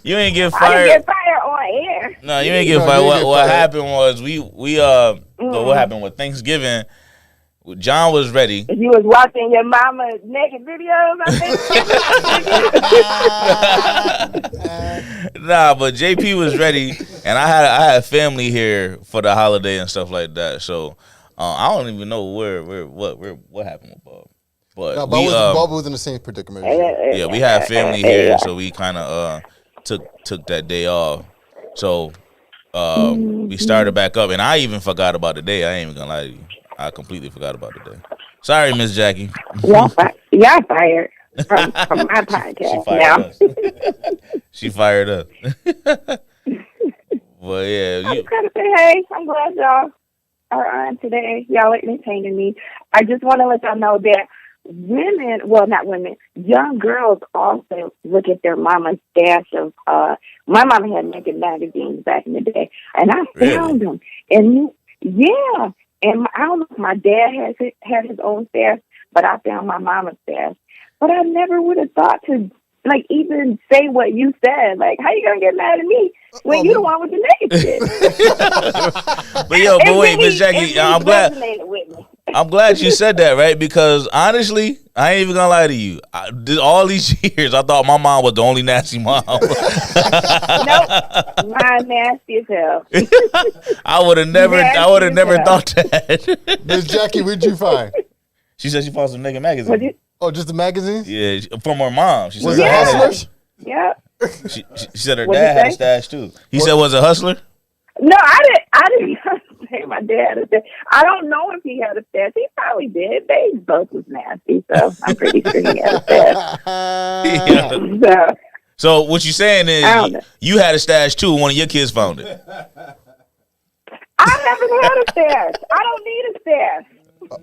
you ain't get
I
fired.
didn't get fired on air.
No, you ain't get fired. What happened was what happened with Thanksgiving? John was ready.
You was watching your mama's naked videos, I think.
Nah, but JP was ready, and I had family here for the holiday and stuff like that. So I don't even know what happened with Bob. But
no, Bob was in the same predicament.
Yeah, we had family here, so we kind of took that day off. So we started back up, and I even forgot about the day. I ain't even gonna lie to you. I completely forgot about the day. Sorry, Miss Jackie.
Y'all fired from my podcast.
She fired up. Well, yeah.
I just gotta say, hey, I'm glad y'all are on today. Y'all are entertaining me. I just want to let y'all know that not women, young girls also look at their mama's stash of, my mama had naked magazines back in the day, and I found them. And yeah. And I don't know if my dad had his own stash, but I found my mama's stash. But I never would have thought to, even say what you said. Like, how you going to get mad at me when you the one with the naked shit?
But wait, Miss Jackie, I'm glad you said that, right? Because honestly, I ain't even gonna lie to you. All these years, I thought my mom was the only nasty mom.
Nope, mine nasty as hell.
I would have never thought that.
Miss Jackie, what'd you find?
She said she found some naked magazines.
Oh, just the magazines?
Yeah, from her mom. She said,
was it Hustlers?
Yeah.
She said her dad had a stash too. He said, was it Hustler?
No, I didn't say my dad had a stash. I don't know if he had a stash. He probably did. They both was nasty, so I'm pretty sure he had a stash.
So what you saying is you had a stash too. One of your kids found it.
I never had a stash. I don't need a stash.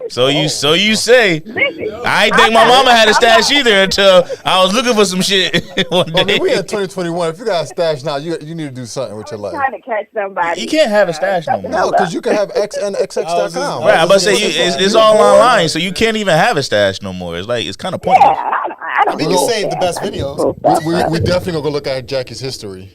So you say,
Listen,
I ain't think my mama had a stash either until I was looking for some shit one day.
I mean, we in 2021. If you got a stash now, you need to do something with your life.
Trying to catch somebody.
You can't have a stash no more.
No, because you can have xnxx.com.
Right, I'm about to say it's all online, so you can't even have a stash no more. It's kind of pointless.
Yeah, I don't
We can save the best videos.
We definitely gonna go look at Jackie's history.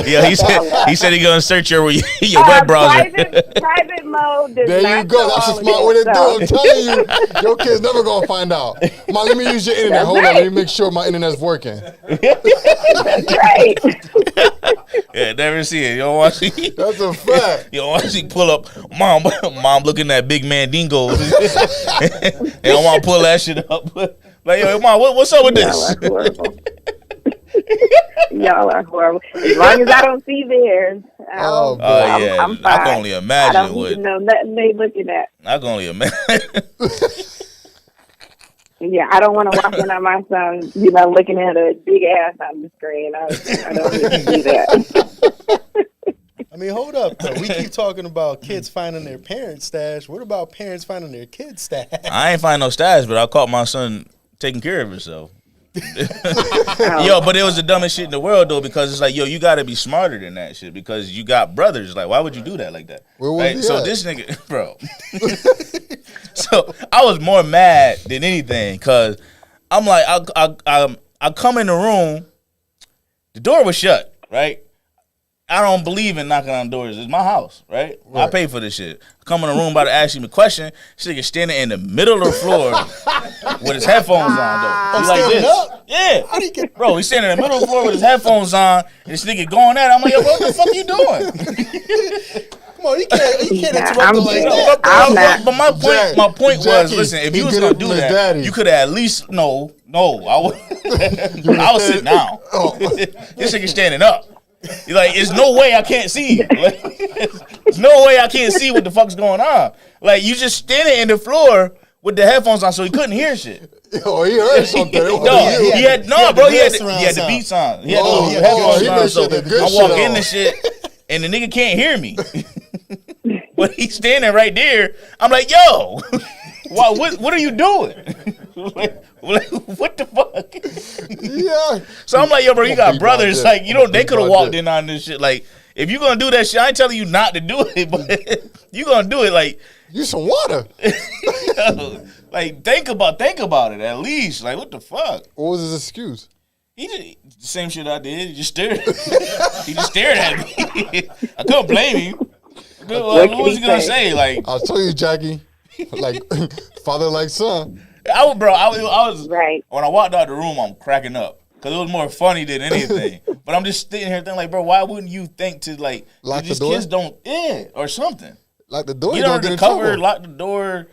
Yeah, he said he gonna search your web browser.
Private mode.
There you go. That's a smart way to do it. I'm telling you, your kid's never gonna find out. Mom, let me use your internet. Hold on, let me make sure my internet's working.
That's right.
Yeah, never see it. You don't want to see.
That's a fact.
You don't want to see pull up. Mom looking at big man dingoes. They don't want to pull that shit up. Like, yo, mom, what's up with this?
Y'all are horrible. As long as I don't see theirs, I'm fine.
I can only imagine.
I don't need to know nothing they looking at.
I can only imagine.
Yeah, I don't want to walk in on my son, looking at a big ass on the screen. I don't need to do that.
I mean, hold up, though. We keep talking about kids finding their parents' stash. What about parents finding their kids' stash?
I ain't find no stash, but I caught my son taking care of himself. Yo, but it was the dumbest shit in the world though, because it's like, yo, you gotta be smarter than that shit, because you got brothers. Like, why would you do that like that?
Where was he
so
at?
This nigga, bro. So I was more mad than anything, cause I'm like, I come in the room, the door was shut, right? I don't believe in knocking on doors. It's my house, right? I pay for this shit. I come in the room about to ask him a question. This nigga standing in the middle of the floor with his headphones on, though. He's like this.
Up?
Yeah.
How do you get...
Bro, he's standing in the middle of the floor with his headphones on, and this nigga going at it. I'm like, yo, what the fuck you doing?
Come on, you can't interrupt
I'm
him like
good.
that.
I'm not.
But my point was,
Jackie,
listen, if
he
you was
get
gonna
up
do
from his
that,
daddy.
you could have at least I would I was sitting down.
Oh.
This nigga standing up. You're like, there's no way I can't see you. Like, there's no way I can't see what the fuck's going on. Like, you just standing in the floor with the headphones on, so he couldn't hear shit.
Oh, he heard something.
No, he had the beats on. He had
Oh,
the
he
headphones
made
on, so
sure that good
I
shit
walk
on.
in the shit, and the nigga can't hear me. But he's standing right there. I'm like, yo, what are you doing? like, what the fuck?
Yeah.
So I'm like, yo, bro, you got brothers. Like, they could have walked
in.
in on this shit. Like, if you're gonna do that shit, I ain't telling you not to do it, but you gonna do it. Like,
Use some water.
like think about it at least. Like, what the fuck?
What was his excuse?
He just the same shit I did. He just stared. He just stared at me. I couldn't blame him. What was he gonna say? Like,
I'll tell you, Jackie. Like father, like son.
I was
Right.
when I walked out the room, I'm cracking up because it was more funny than anything. But I'm just sitting here thinking, like, bro, why wouldn't you think to like
Lock the
these
door?
kids don't or something?
Like the door,
You
you
don't
don't get
the
in
cover,
trouble.
lock the door,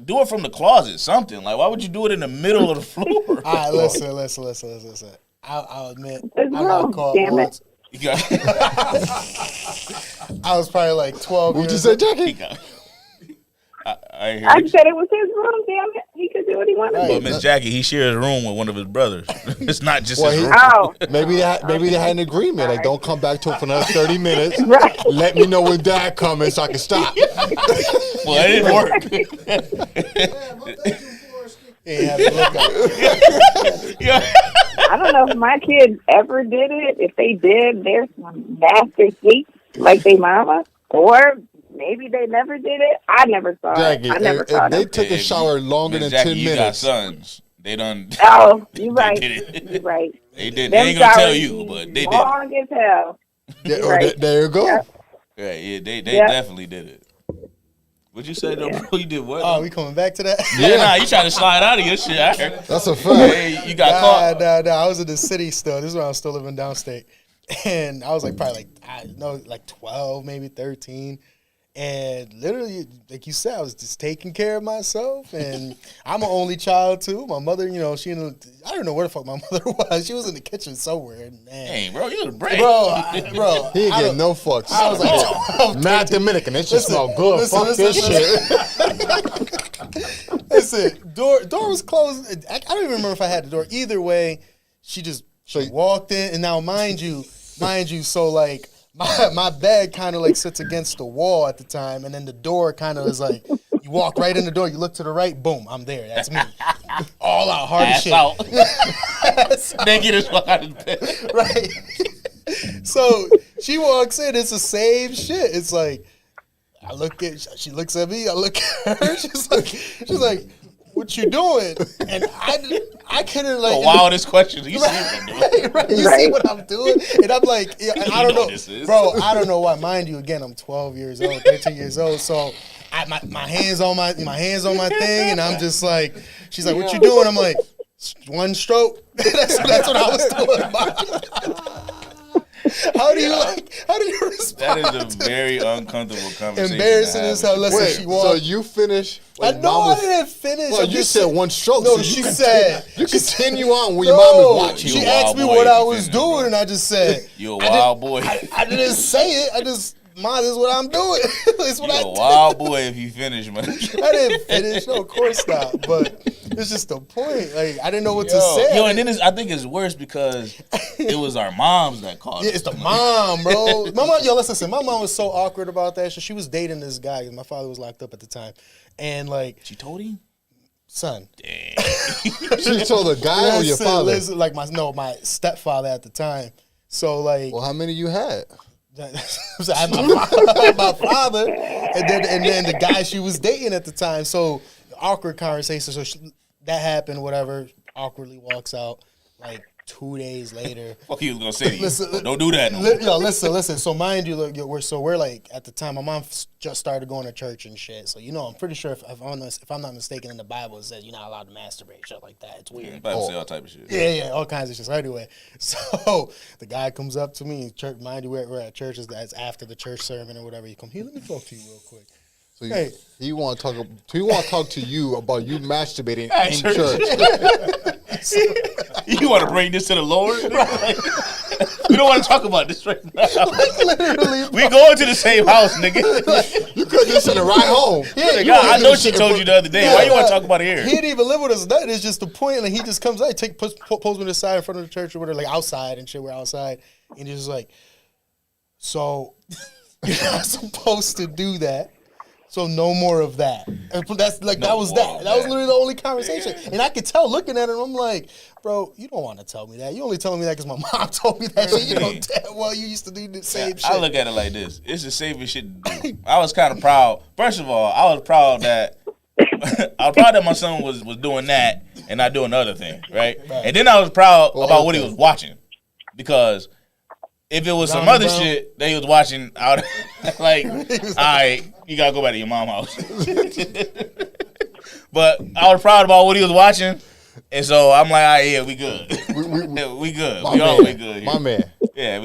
do it from the closet, something. Like, why would you do it in the middle of the floor?
All right, listen. I'll admit,
It's
I got
wrong,
caught
damn it.
once.
You got,
I was probably like 12
What'd you
years
say,
old.
he
Jackie?
got, I hear
I
you.
said it was his room, damn it. He could do what he wanted
Right.
to
But
do.
Miss Jackie, he shares a room with one of his brothers. It's not just
Well,
his
he-
room.
Oh.
Maybe they had an agreement. Like, don't come back to it for another 30 minutes.
Right.
Let me know when dad coming so I can stop.
Well, it didn't work.
He had to look up.
Yeah.
I don't know if my kids ever did it. If they did, there's some master sleep like they mama. Or maybe they never did it. I never saw
Jackie,
it. I never
if
saw
they
it.
took a shower longer
Miss
than
Jackie,
10
you got
minutes.
sons. They done.
Oh, you
They
right.
did it.
You right.
They did. They
Them
ain't gonna tell
showers
you,
be
but they did.
long as hell. Right.
There you go.
Yep.
Yeah, they
Yep.
definitely did it. What you say though,
Yeah.
bro? You did what?
Oh, we coming back to that?
yeah, nah, you trying to slide out of your shit. I heard.
That's a fact.
Hey, you got caught.
Nah. I was in the city still. This is when I was still living downstate. And I was like probably like 12, maybe 13. And literally, like you said, I was just taking care of myself. And I'm an only child too. My mother, I don't know where the fuck my mother was. She was in the kitchen somewhere. And man,
Dang, bro, you was brave.
bro.
He ain't getting no fucks.
I was like 12,
Mad Dominican. It just smell good.
listen,
Fuck
listen,
this shit.
Listen, door was closed. I don't even remember if I had the door. Either way, she walked in, and now mind you, so like my bed kind of like sits against the wall at the time, and then the door kind of is like you walk right in the door, you look to the right, boom, I'm there. That's me. All out hard as
Ass
shit.
out. Naked as fuck out of bed.
Right. So she walks in, it's the same shit. It's like she looks at me, I look at her, she's like, what you doing? And I couldn't like
The wildest question. You see what I'm doing?
right. You see
Right.
what I'm doing? And I'm like, yeah, and I don't
know
know,
this is.
bro. I don't know why. Mind you, again, I'm 12 years old, 13 years old. So my hands on my thing, and I'm just like, she's like, what you doing? I'm like, one stroke. that's what I was doing. How do you respond?
That is a very uncomfortable conversation.
Embarrassing as hell. Listen,
Wait,
she
so
walked.
you finished?
I know I didn't finish.
Well,
I'm
you
just
said
saying-
one stroke.
No,
so
she
you
said.
You
she
continue
said-
on when your mom is watching.
She
You a
asked
wild
me
boy
what
if
I
you
was
finish,
doing,
bro.
and I just said,
You a wild boy.
I didn't say it. I just, Ma, this is what I'm doing. It's what
You
I
a
did.
wild boy if you finish, man.
I didn't finish. No, of course not. But it's just the point. Like, I didn't know what to say.
Yo, and then I think it's worse because it was our moms that called.
Yeah, it's the mom, bro. My mom, listen. My mom was so awkward about that shit. She was dating this guy because my father was locked up at the time, and like,
She told him.
son,
She told the guy or your father?
listen, like my stepfather at the time. So like,
Well, how many you had?
so I had my father, and then the guy she was dating at the time. So awkward conversation. So that happened. Whatever. Awkwardly walks out. Like 2 days later.
Fuck you was gonna say to you. Listen, don't do that. No
listen. So mind you, look, we're like at the time my mom just started going to church and shit. So I'm pretty sure if I'm not mistaken, in the Bible it says you're not allowed to masturbate, shit like that. It's weird.
Bible say all type of shit.
Yeah, all kinds of shit. So anyway, so the guy comes up to me. Church, mind you, we're at church. That's after the church sermon or whatever. He come here. Let me talk to you real quick.
So he want to talk. He want to talk to you about you masturbating in church.
You want to bring this to the Lord? Right. We don't want to talk about this right now.
Literally,
we going to the same house, nigga.
You could just send it right home.
Yeah, I know she told you the other day. Why you want to talk about it here?
He didn't even live with us. That is just the point. Like he just comes out, pulls me to the side in front of the church or whatever, like outside and shit. We're outside, and he's just like, "So you're not supposed to do that." So no more of that. And that's like that was that. That was literally the only conversation. And I could tell looking at him, I'm like, bro, you don't want to tell me that. You only telling me that because my mom told me that shit. You know damn well you used to do the same shit.
I look at it like this. It's the safest shit to do. I was kind of proud. First of all, I was proud that my son was doing that and not doing the other thing, right? And then I was proud about what he was watching. Because if it was some other shit that he was watching out, like, all right, you gotta go back to your mom's house. But I was proud about what he was watching, and so I'm like, all right, yeah, we good. We good. We always good here.
My man.
Yeah,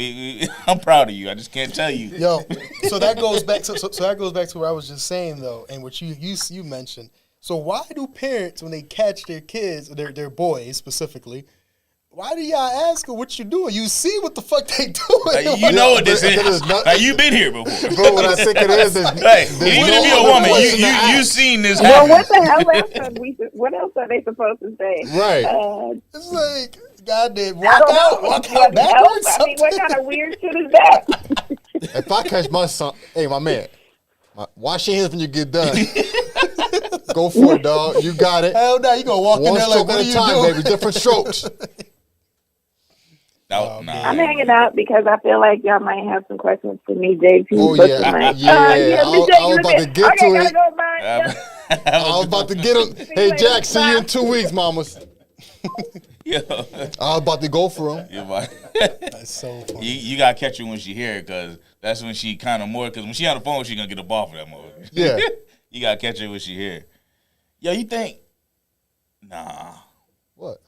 I'm proud of you. I just can't tell you.
Yo, so that goes back to that goes back to what I was just saying though, and what you mentioned. So why do parents, when they catch their kids, their boys specifically, why do y'all ask her what you doing? You see what the fuck they doing.
You know what this is. Like, you've been here before.
Bro, what I think it is
even if you're a woman, you seen this
happen.
Well,
what the hell else what else are they supposed to say?
Right.
It's like, goddamn, walk out backwards.
I mean, what kind of weird shit is that?
If I catch my son, hey, my man, wash your hands when you get done. Go for it, dog. You got it.
Hell no, you gonna walk in there like, what are you doing?
Baby. Different strokes.
Nah.
I'm hanging out because I feel like y'all might have some questions for me, JP.
Oh, yeah. I was about to get to it. I was about to get him. Hey, Jack, see you in 2 weeks, mamas.
Yeah.
I was about to go for him.
That's so funny.
You got to catch her when she here because that's when she kind of more, because when she on the phone, she going to get a ball for that mother.
Yeah.
You got to catch her when she here. Yo, you think? Nah.
What?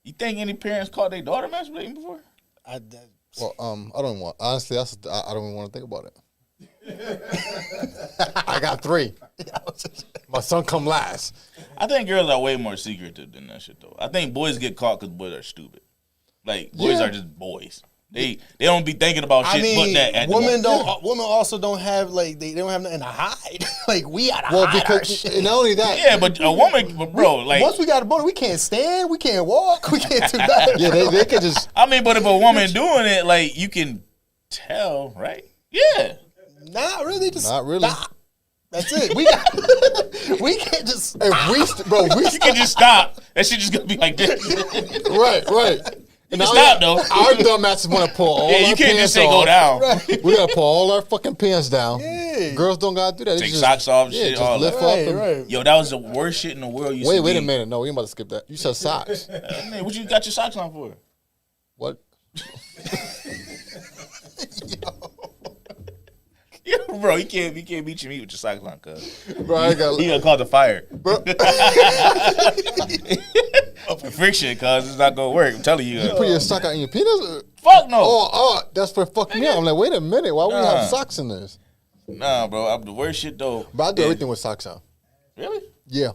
You think any parents caught their daughter masturbating before?
I don't want. Honestly, I don't even want to think about it. I got 3. My son come last.
I think girls are way more secretive than that shit, though. I think boys get caught because boys are stupid. Like, boys are just boys. They don't be thinking about shit but that. At
women also don't have, like, they don't have nothing to hide. Like, we gotta hide our shit.
Not only that.
Yeah, but a woman, bro, like.
Once we got a boner, we can't stand, we can't walk, we can't do that.
Yeah, they can just.
I mean, but if a woman doing it, like, you can tell, right? Yeah.
Not really.
Not really.
Stop. That's it. We can't just.
You can just stop. That shit just gonna be like this.
Right.
And stop though.
Our dumbasses want to pull all our pants off.
You can't just say go down.
Right. We gotta pull all our fucking pants down.
Yeah.
Girls don't gotta do that.
Take socks off, shit.
Just
all
lift
that.
up.
Right.
Yo, that was the worst shit in the world.
Wait a minute. No, we ain't about to skip that. You said socks.
Man, what you got your socks on for?
What?
Yo, bro, you can't beat your meat with your socks on, cuz.
Bro, I got.
You gonna call the fire.
Bro.
Friction, cuz it's not gonna work. I'm telling you.
You put your sock out in your penis?
Fuck no.
Oh, that's for fucking me up. I'm like, wait a minute. Why we have socks in this?
Nah, bro. I'm the worst shit though.
But I do everything with socks on.
Really?
Yeah.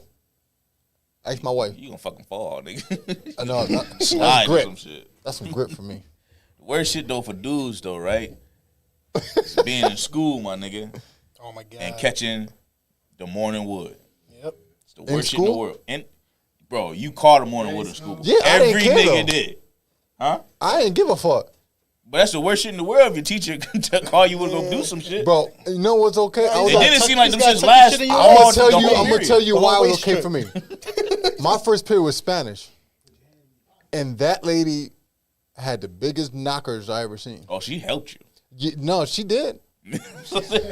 Ask my wife.
You gonna fucking fall, nigga.
I know.
Slide or some shit.
That's some grip for me.
The worst shit though for dudes though, right? It's being in school, my nigga.
Oh my god.
And catching the morning wood.
Yep.
It's the worst shit in the world. And bro, you caught the morning wood in school.
Yeah,
every
I didn't care,
nigga
though.
did. Huh?
I didn't give a fuck.
But that's the worst shit in the world if your teacher call you and go do some shit.
Bro, you know what's okay?
It didn't seem like them shits last.
I'm gonna tell you why it was okay for me. My first period was Spanish. And that lady had the biggest knockers I ever seen.
Oh, she helped you.
No, she did.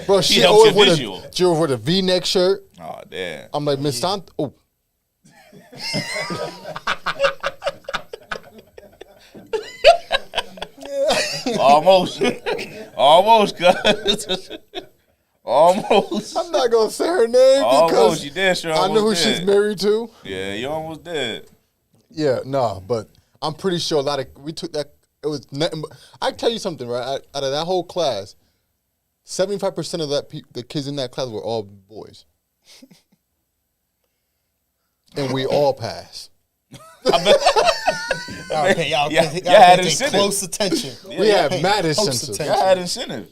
Bro,
she helped your visual.
She wore the V-neck shirt.
Oh, damn.
I'm like, Miss Sant. Oh.
Almost. Almost, cuz. Almost.
I'm not gonna say her name because
you did, sure.
I know who she's married to.
Yeah, you almost did.
Yeah, no, but I'm pretty sure a lot of we took that. It was nothing. I tell you something, right? Out of that whole class, 75% of the kids in that class were all boys, and we all passed.
Okay, y'all
had
pay
incentive.
close attention.
We had mad
Close
incentive.
attention.
Y'all had incentive.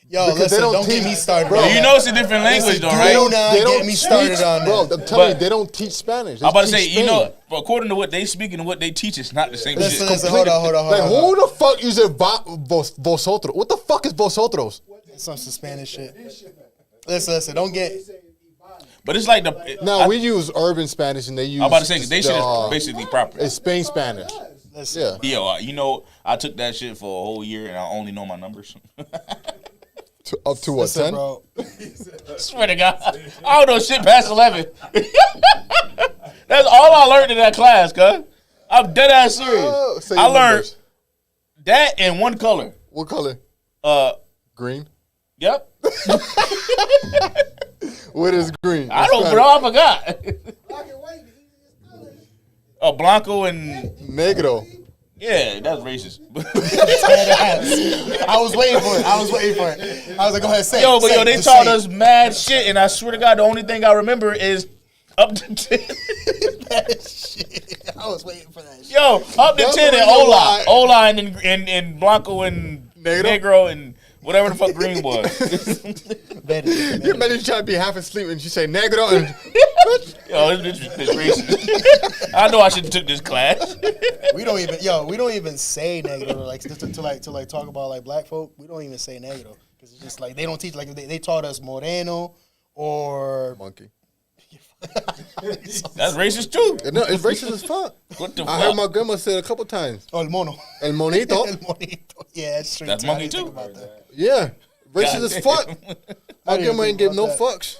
Yo,
Because
listen, don't get me started.
Bro,
You know it's a different language, though, right?
Do not get me started on
Bro,
that.
I'm telling you,
But-
they don't teach Spanish. They
I'm about to
teach
say, you
Spain.
know, according to what they speak and what they teach, it's not the same
Listen,
shit.
listen, hold on.
Like, who the fuck uses vosotros? What the fuck is vosotros?
Some Spanish shit. Listen, don't get.
But it's like the.
No, we use urban Spanish and they use.
I'm about to say, they shit is basically proper.
It's Spain Spanish.
Listen,
Yeah.
Yo, you know, I took that shit for a whole year and I only know my numbers.
Up to what,
listen,
10?
bro.
Swear to God. I don't know shit past 11. That's all I learned in that class, cuz. I'm dead ass serious.
Say
I
your
learned
numbers.
that in one color.
What color? Green.
Yep.
What is green?
I don't, bro. I forgot. Blanco and
Negro.
yeah, that's racist.
I was waiting for it. I was like, go ahead, say
Yo,
it.
but
Say
yo,
it,
they
just
taught
say it.
us mad shit, and I swear to God, the only thing I remember is up to 10.
Shit. I was waiting for that shit.
Yo, up to
That's
10 and
the reason
Ola.
why-
Ola and Blanco and Negro and whatever the fuck green was.
You imagine trying to be half asleep and you say negro and
Yo, this bitch is racist. I know I should have took this class.
We don't even say negative like to talk about like black folk. We don't even say negative because it's just like they don't teach like they taught us moreno or
monkey.
That's racist too.
No, it's racist as fuck.
What the
I heard
fuck?
my grandma say it a couple times.
el mono.
El monito.
El monito. Yeah, that's true.
That's
I
monkey
didn't think
too.
about that.
Yeah. Racist as fuck. My
didn't
grandma
think
ain't give no
about
fucks.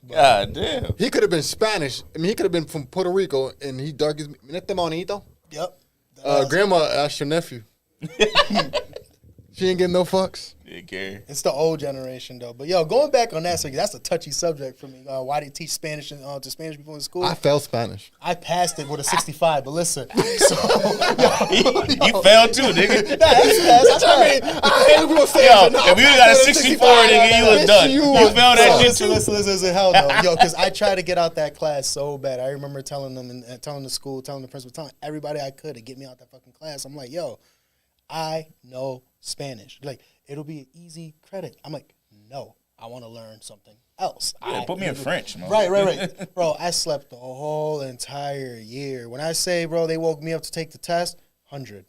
God damn.
He could have been Spanish. I mean, he could have been from Puerto Rico and he dark as me. Minete monito.
Yep.
Grandma asked your nephew. She ain't getting no fucks.
Didn't care.
It's the old generation though. But yo, going back on that, so that's a touchy subject for me. Why they teach Spanish to Spanish people in school?
I failed Spanish.
I passed it with a 65, but listen. So,
You failed too, nigga.
I hate people say
Yo,
that.
if you got a 64, nigga, you was done. You failed that shit too.
Listen, hell no. Yo, because I tried to get out that class so bad. I remember telling them and telling the school, telling the principal, telling everybody I could to get me out that fucking class. I'm like, yo, I know Spanish. Like, it'll be an easy credit. I'm like, no, I want to learn something else.
Yeah, put me in French, man.
Right. Bro, I slept the whole entire year. When I say, bro, they woke me up to take the test, 100.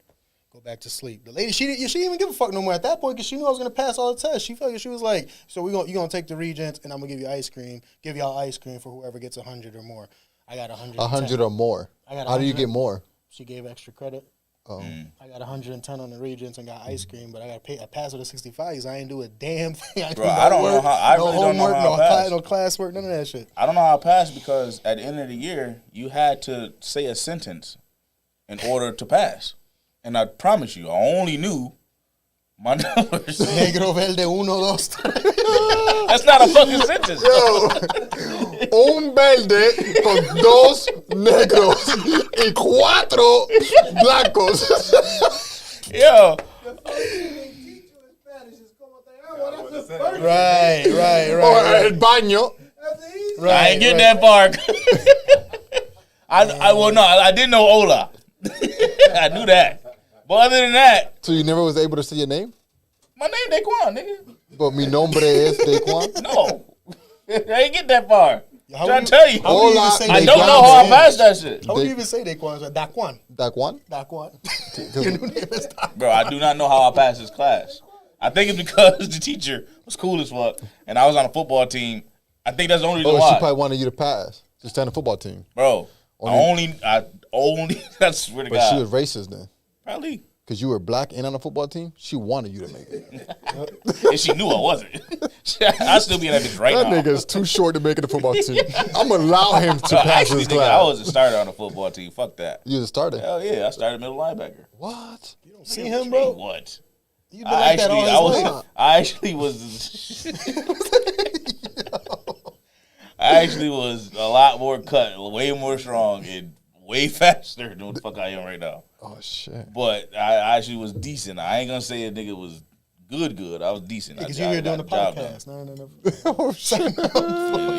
Go back to sleep. The lady, she didn't even give a fuck no more at that point because she knew I was going to pass all the tests. She was like, so you're going to take the Regents and I'm going to give you ice cream. Give y'all ice cream for whoever gets 100 or more. I got 100.
100 or more.
I got
How do you
100.
get more?
She gave extra credit.
Oh.
I got 110 on the Regents and got ice cream, but I got I passed with a 65 because I ain't do a damn thing.
Bro, I don't know how. I really don't know how I passed.
No classwork, none of that shit.
I don't know how I passed because at the end of the year, you had to say a sentence in order to pass. And I promise you, I only knew my numbers.
Negro verde 1, 2, 3.
That's not a fucking sentence.
Un verde con dos negros y cuatro blancos.
Yo,
Right.
Or el baño.
Right,
I ain't get that far. I didn't know Ola. I knew that. But other than that,
So you never was able to say your name?
my name Daquan, nigga.
But mi nombre es Daquan.
No. I ain't get that far.
How
Trying
would
to tell you.
how would you even
Hola,
say
I
Daquan?
don't know how I passed that shit.
How would you even say Daquan? Daquan.
Daquan?
Daquan. Your new name is Daquan.
Bro, I do not know how I passed this class. I think it's because the teacher was cool as fuck, and I was on a football team. I think that's the only reason
Oh, she
why.
probably wanted you to pass. Just stay on the football team.
Bro, I only, I swear to
But
God.
she was racist then.
Probably.
because you were black and on the football team, she wanted you to make it.
And she knew I wasn't. I'd still be in that bitch right now.
That nigga is too short to make it a football team. I'm going to allow him to pass
Actually,
his
nigga,
class.
I was a starter on the football team. Fuck that.
You was a starter?
Hell yeah, I started middle linebacker.
What?
You don't see him, bro?
What?
You been like that all his life.
I actually was a lot more cut, way more strong, and way faster than what the fuck I am right now.
Oh, shit.
But I actually was decent. I ain't gonna say a nigga was good. I was decent.
Because you were doing the podcast. No.
Oh, shit.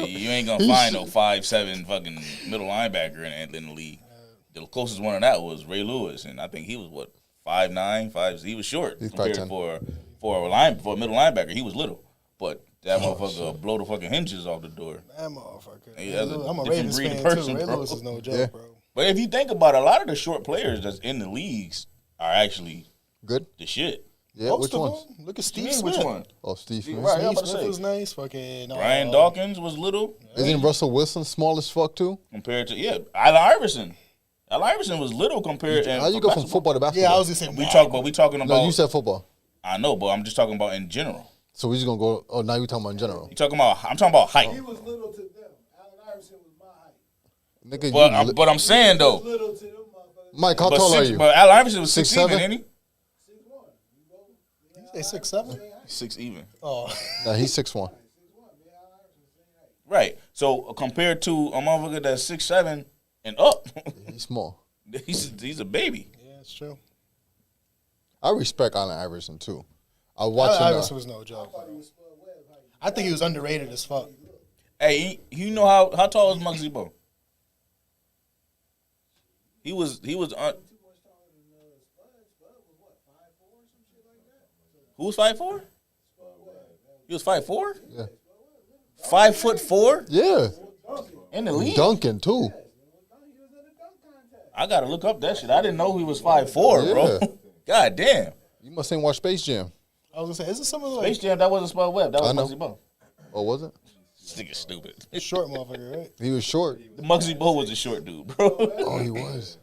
You ain't gonna find no 5'7" fucking middle linebacker in the league. The closest one of that was Ray Lewis, and I think he was what 5'9", 5. He was short compared for a middle linebacker. He was little, but that motherfucker blow the fucking hinges off the door.
That motherfucker.
Yeah,
I'm a Ravens fan too. Ray Lewis is no joke, bro.
But if you think about it, a lot of the short players that's in the leagues are actually
good.
The shit.
Yeah,
most
which ones?
Look at Steve Smith.
Which one?
Oh, Steve Smith.
Right,
Steve Smith was nice. Fucking
Brian Dawkins was little.
Isn't Russell Wilson small as fuck too?
Compared to Allen Iverson. Allen Iverson was little compared.
How you go from football to basketball?
Yeah, I was just saying.
We talking about.
No, you said football.
I know, but I'm just talking about in general.
So we're just gonna go. Oh, now you talking about in general.
I'm talking about height.
He was little to them. Allen Iverson was my height.
Nigga,
but I'm saying though,
Little to them, motherfuckers.
Mike, how tall are you?
But Allen Iverson was 6'7",
6'7"?
ain't he?
6'1".
You say 6'7"?
6 even.
Oh,
No, he's 6'1".
Right. So compared to a motherfucker that's 6'7" and up,
He's small.
he's a baby.
yeah, it's true.
I respect Allen Iverson too. I watched
Allen
him.
Iverson was no joke. I think he was underrated as fuck.
Hey, you know how tall is Muggsy Bogues? He was Who was 5'4"? He was 5'4"?
Yeah.
5'4"?
Yeah.
In the league?
Dunking too.
I gotta look up that shit. I didn't know he was 5'4", bro.
Yeah.
God damn.
You must ain't watch Space Jam.
I was gonna say, is it some of the
Space Jam, that wasn't Spud Webb. That was
I know.
Muggsy Bogues.
Oh, was it?
This nigga's stupid.
short motherfucker, right?
He was short.
Muggsy Bogues was a short dude, bro.
Oh, he was.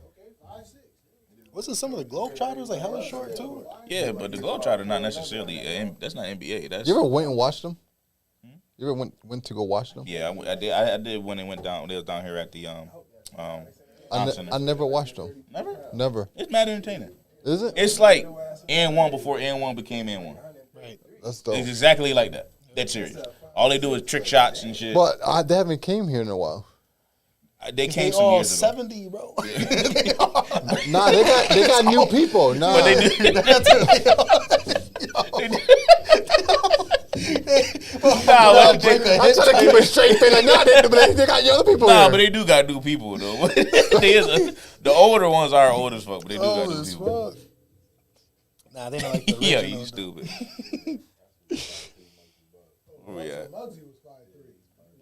Wasn't some of the Globetrotters like hella short too?
Yeah, but the Globetrotter not necessarily. That's not NBA. That's
You ever went and watched them? You ever went to go watch them?
yeah. I did. I did when they went down. They was down here at the
I never watched them.
Never.
Never.
It's mad entertaining.
Is it?
It's like N1 before N1 became N1.
Right.
That's dope.
It's exactly like that. That serious. All they do is trick shots and shit.
But they haven't came here in a while.
They came
They
some
all
years ago.
70, bro.
Nah, they got new people. Nah,
But they do.
I'm trying to keep it straight. Like, nah, they got young people
Nah,
here.
but they do got new people though. The older ones are old as fuck, but they do got new people.
Nah, they not like the original.
Yeah, you stupid. Where we at?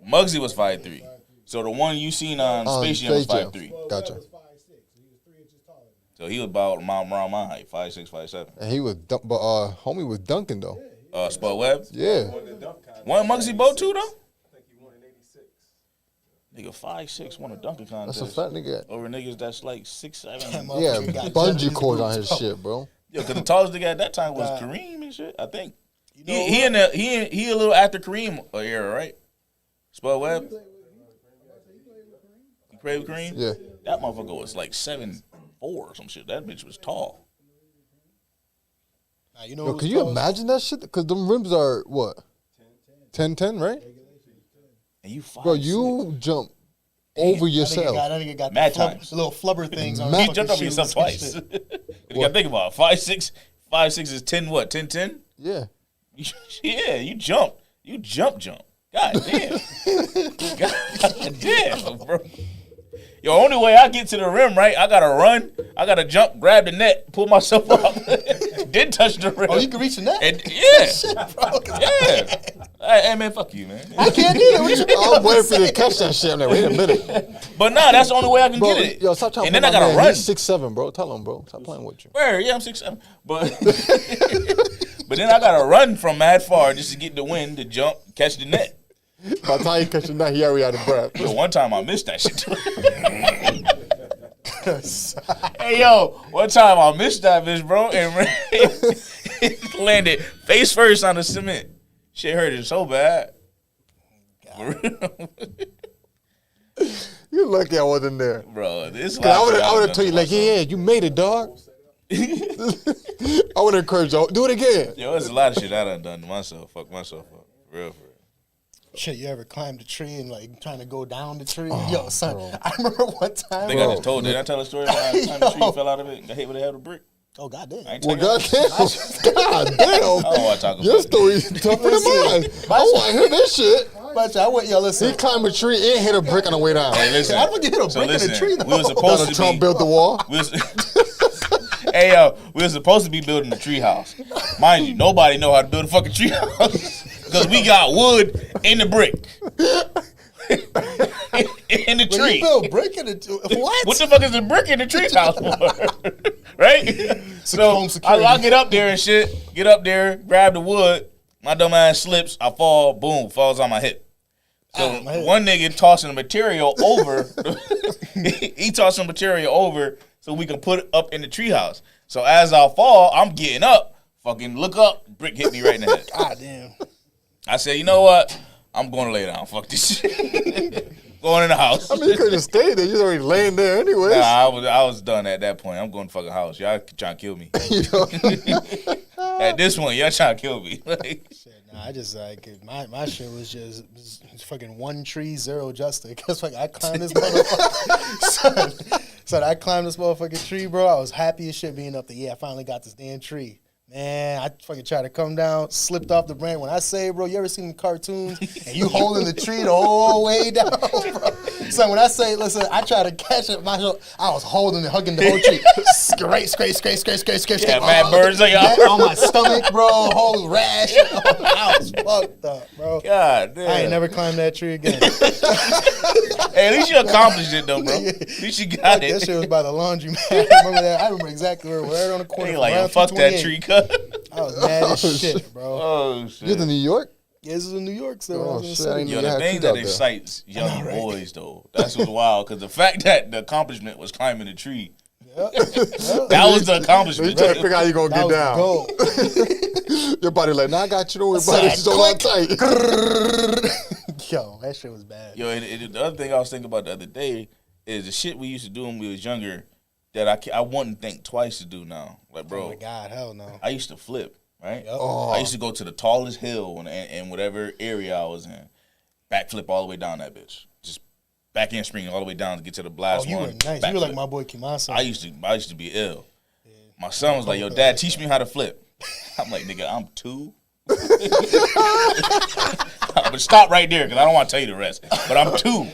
Muggsy was 5'3". So the one you seen on Space Jam was
Space Jam.
5'3".
Gotcha.
So he was about around my height, 5'6", 5'7".
And he was, but homie was dunking though.
Spud Webb.
Yeah.
One Muggsy Bogues too though. Nigga 5'6" won a dunking
That's
contest.
a fat nigga.
Over niggas that's like 6'7".
Yeah,
Got
bungee
Japanese
cord on
boots,
his
bro.
shit, bro.
Yo, cause the tallest nigga at that time was Kareem and shit. I think
know
he a little after Kareem era, right? Spud Webb. You played with Kareem?
Yeah.
That motherfucker was like 7'4" or some shit. That bitch was tall.
Nah, you know
Yo,
who's
can you
tall?
imagine that shit? Because them rims are what? 10-10, right?
And you 5'6".
Bro, you jump over yourself.
That nigga got
Mad
the,
times.
the little flubber things on
Mad-
his
He jumped over
fucking
himself
shoes and
twice.
shit.
You gotta think about it. 5'6", 5'6" is 10 what? 10-10?
Yeah.
Yeah, you jump. You jump. God damn. God damn, bro. Yo, only way I get to the rim, right? I gotta run. I gotta jump, grab the net, pull myself up, then touch the rim.
Oh, you can reach the net?
And yeah,
Shit, bro.
yeah. Hey, man, fuck you, man.
I can't either. What you mean?
I'm waiting for you to catch that shit. I'm like, wait a minute.
But nah, that's the only way I can
Bro,
get it.
yo, stop trying
and
to
then I
play my
gotta
man.
run.
He's 6'7", bro. Tell him, bro. Stop playing with you.
Where? Yeah, I'm 6'7". But but then I gotta run from mad far just to get the win to jump, catch the net.
By the time he catch the net, he already out of breath.
Yo, one time I missed that shit. Hey, yo, one time I missed that bitch, bro, and landed face first on the cement. Shit hurt it so bad.
You lucky I wasn't there.
Bro, this
I would have told you, like, yeah, you made it, dog. I would encourage you. Do it again.
Yo, there's a lot of shit I done to myself. Fuck myself up. For real.
Shit, you ever climbed a tree and like trying to go down the tree?
Oh,
Yo, son,
bro.
I remember one time.
I think I just told. Did I tell a story about how I climbed the tree and fell out of it and got hit with a head of a brick?
Oh, goddamn.
I ain't
Well,
tell you.
goddamn.
I don't want to talk about
Your
it.
story's tougher than mine. I want to hear this shit.
But I went, yo, listen.
He climbed a tree and hit a brick on the way down.
Hey, listen.
How the fuck you hit a brick in a tree, though?
We were supposed
Donald
to
Trump
be.
built the wall.
Hey, yo, we were supposed to be building a tree house. Mind you, nobody know how to build a fucking tree house because we got wood in the brick. In the
When
tree.
you build brick in it, what?
What the fuck is the brick in the tree house for? Right? So
security.
I get up there and shit. Get up there, grab the wood. My dumb ass slips. I fall. Boom. Falls on my hip. So one nigga tossing the material over. He tossing the material over so we can put it up in the treehouse. So as I fall, I'm getting up. Fucking look up. Brick hit me right in the head.
God damn.
I said, you know what? I'm going to lay down. Fuck this shit. Going in the house.
I mean, you could have stayed there. You was already laying there anyways.
Nah, I was done at that point. I'm going to fucking house. Y'all trying to kill me.
You know?
At this point, y'all trying to kill me.
Shit, nah, I just like my shit was just fucking one tree, zero justice. Cause like I climbed this motherfucker. son, I climbed this motherfucking tree, bro. I was happy as shit being up there. Yeah, I finally got this damn tree. Man, I fucking tried to come down, slipped off the branch. When I say, bro, you ever seen cartoons and you holding the tree the whole way down, bro? So when I say, listen, I tried to catch it, I was holding and hugging the whole tree. Scrape.
Yeah, mad birds on y'all.
On my stomach, bro, whole rash. I was fucked up, bro.
God damn.
I ain't never climbed that tree again.
Hey, at least you accomplished it, though, bro. At least you got it.
That shit was by the laundromat. I remember that. I remember exactly where we were. Right on the corner.
Hey, like, yo, fuck that tree cut.
I was mad as shit, bro.
Oh, shit.
You was in New York?
Yeah, this is in New York still.
Oh,
I was in the
shit,
city.
I didn't
Yo,
You
the
had
thing
trees
that
out there.
excites young boys, though, that's what's wild, because the fact that the accomplishment was climbing the tree, that was the
You
accomplishment.
trying to figure out how you going to
That
get
was
down.
gold.
Your body like, nah, I got you. Don't worry about it. Just hold on tight.
Yo, that shit was bad.
Yo, and the other thing I was thinking about the other day is the shit we used to do when we was younger that I wouldn't think twice to do now. Like,
Oh
bro,
my God, hell no.
I used to flip, right?
Yep.
I used to go to the tallest hill in whatever area I was in, backflip all the way down that bitch. Just back end spring all the way down to get to the
Oh,
last
you
one.
were nice. You were like my boy Kimasa.
I used to be ill. My son was like, yo, dad, teach me how to flip. I'm like, nigga, I'm 2. But stop right there because I don't want to tell you the rest. But I'm 2.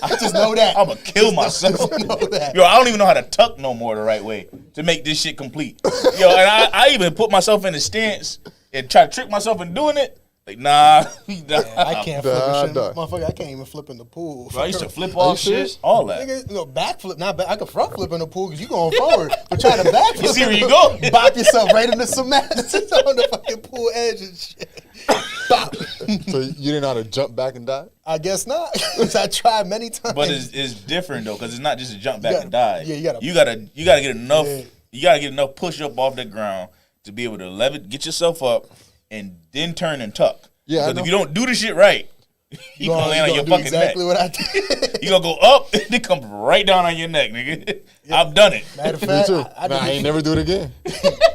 I just know that.
I'm going to kill myself.
know that.
Yo, I don't even know how to tuck no more the right way to make this shit complete. Yo, and I even put myself in a stance and try to trick myself in doing it. Like, nah.
I can't flip a shit.
Nah.
Motherfucker, I can't even flip in the pool.
Bro, I used to flip all shit, all that.
Nigga, no, backflip, not back. I can front flip in the pool because you going forward. But try to backflip.
You see where you go?
Bop yourself right in the cement. On the fucking pool edge and shit. Bop.
So you didn't know how to jump back and die?
I guess not. 'Cause I tried many times.
But it's different though, because it's not just a jump back and die.
Yeah,
you gotta get enough.
Yeah.
You gotta get enough push up off the ground to be able to get yourself up, and then turn and tuck.
Yeah, I
Because
know.
if you don't do the shit right, you gonna land on your
do
fucking
exactly
neck.
what I did.
You gonna go up, and then come right down on your neck, nigga. I've done it.
Matter of
Me
fact,
too.
I
I ain't never do it again.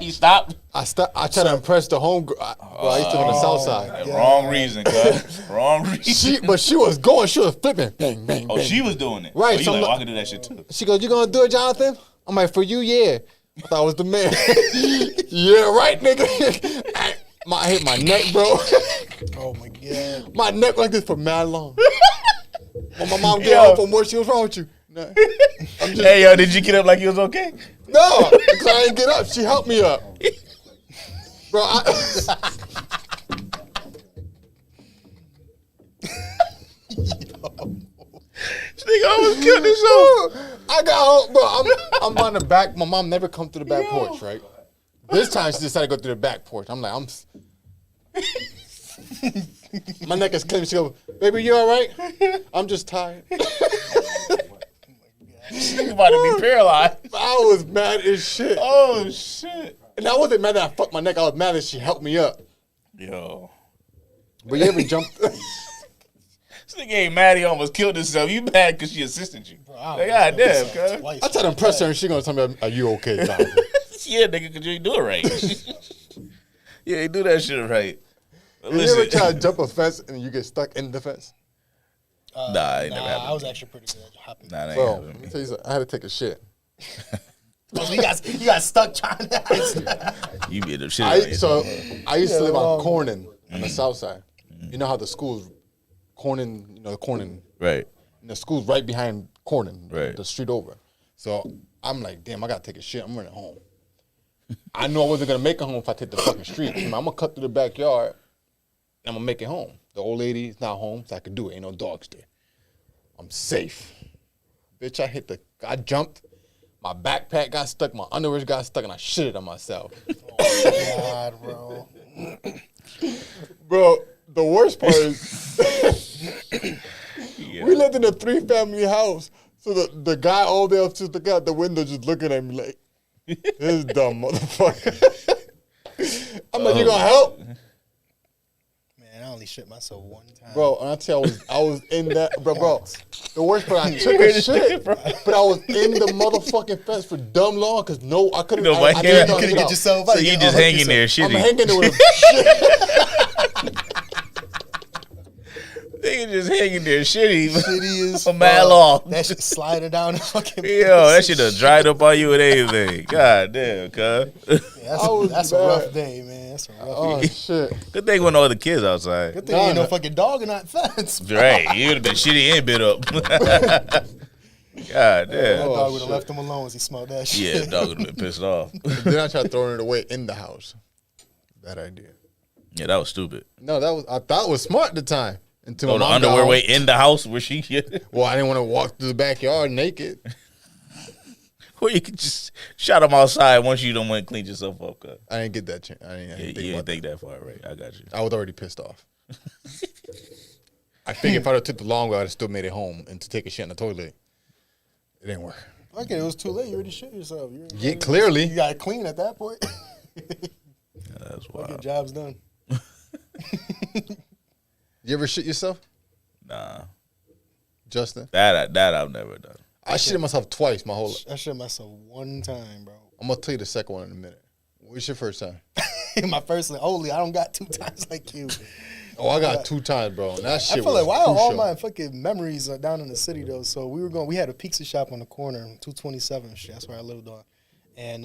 You stopped.
I try to impress the home girl. I used to live on the south side.
Wrong reason, cuz. Wrong reason.
But she was going. She was flipping. Bang, bang,
Oh,
bang.
she was doing it.
Right,
Oh, you
so
like,
I'm
I can do that shit too.
She goes, you gonna do it, Jonathan? I'm like, for you, yeah. I thought I was the man. Yeah, right, nigga. I hit my neck, bro.
Oh my God.
My neck like this for mad long. When my mom get
Yo.
home from work, she was wrong with you. Nah. I'm just,
Hey, yo, did you get up like you was okay?
no, because I didn't get up. She helped me up. Bro,
This nigga almost killed himself.
I got home, bro. I'm on the back. My mom never come through the back porch, right? This time she decided to go through the back porch. I'm like, my neck is killing me. She goes, baby, you all right? I'm just tired.
You about to be paralyzed.
I was mad as shit.
Oh shit.
And I wasn't mad that I fucked my neck. I was mad that she helped me up.
Yo.
But you ever jumped?
This nigga ain't mad he almost killed himself. You mad because she assisted you. Like, God damn, cuz.
I tried to impress her and she gonna tell me, are you okay, Tom?
Yeah, nigga, because you ain't do it right. You ain't do that shit right. But
You ever try to jump a fence and you get stuck in the fence?
Nah, it never happened.
I was actually pretty good at hopping.
Nah, that ain't
Bro,
happened
let
to
me
me.
tell you something. I had to take a shit.
Oh, you got stuck trying to.
You be the shit out of yourself.
I used to live on Corning on the south side. You know how the school's Corning, Corning.
Right.
And the school's right behind Corning,
Right.
the street over. So I'm like, damn, I gotta take a shit. I'm running home. I knew I wasn't gonna make it home if I take the fucking street. I'm gonna cut through the backyard. And I'm gonna make it home. The old lady's not home, so I could do it. Ain't no dogs there. I'm safe. Bitch, I jumped. My backpack got stuck. My underwear got stuck, and I shitted on myself.
Oh, God, bro.
Bro, the worst part is we lived in a 3-family house. So the guy all day up to the guy at the window just looking at me like, this dumb motherfucker. I'm like, you gonna help?
Man, I only shit myself one time.
Bro, and I tell you, I was in that, bro. The worst part, I took a shit, but I was in the motherfucking fence for dumb long because I couldn't.
No,
I didn't know how to
couldn't
get
get
out.
yourself
So
out.
you
You
just
unhook
hanging there
yourself.
shitty.
I'm hanging there with a shit.
Nigga just hanging there shitty.
Shitty as
A mad long.
That shit sliding down the fucking.
Yo, that shit done dried up on you and everything. God damn, cuz.
Yeah,
I was
that's a
mad.
rough day, man. That's a rough
Oh
day.
shit.
Good thing with no other kids outside.
Good thing
Nah,
ain't no
nah.
fucking dog in that fence.
Right. You would have been shitty and bit up. God
That
damn.
dog would have left him alone as he smelled that shit.
Yeah, dog would have been pissed off.
Then I tried throwing it away in the house. Bad idea.
Yeah, that was stupid.
No, I thought it was smart at the time. Until
Throw
my
the
mom got
underwear
home.
way in the house where she
Well, I didn't want to walk through the backyard naked.
where you could just shot them outside once you done went and cleaned yourself up, cuz.
I didn't get that chance. I didn't
Yeah,
think
you
about
didn't think that far, right? I got you.
that. I was already pissed off. I figured if I'd have took the long way, I'd have still made it home and to take a shit in the toilet. It didn't work.
Okay, it was too late. You already shit yourself.
Yeah, clearly.
You got to clean at that point.
That's
Fucking
wild.
job's done.
You ever shit yourself,
Nah.
Justin?
That I've never done.
I shit myself twice my whole life.
I shit myself one time, bro.
I'm going to tell you the second one in a minute. What's your first time?
My first and only. I don't got 2 times like you.
Oh, I got 2 times, bro. And that shit
I feel
was
like why are all
crucial.
my fucking memories are down in the city though? So we had a pizza shop on the corner, 227 shit. That's where I lived on, and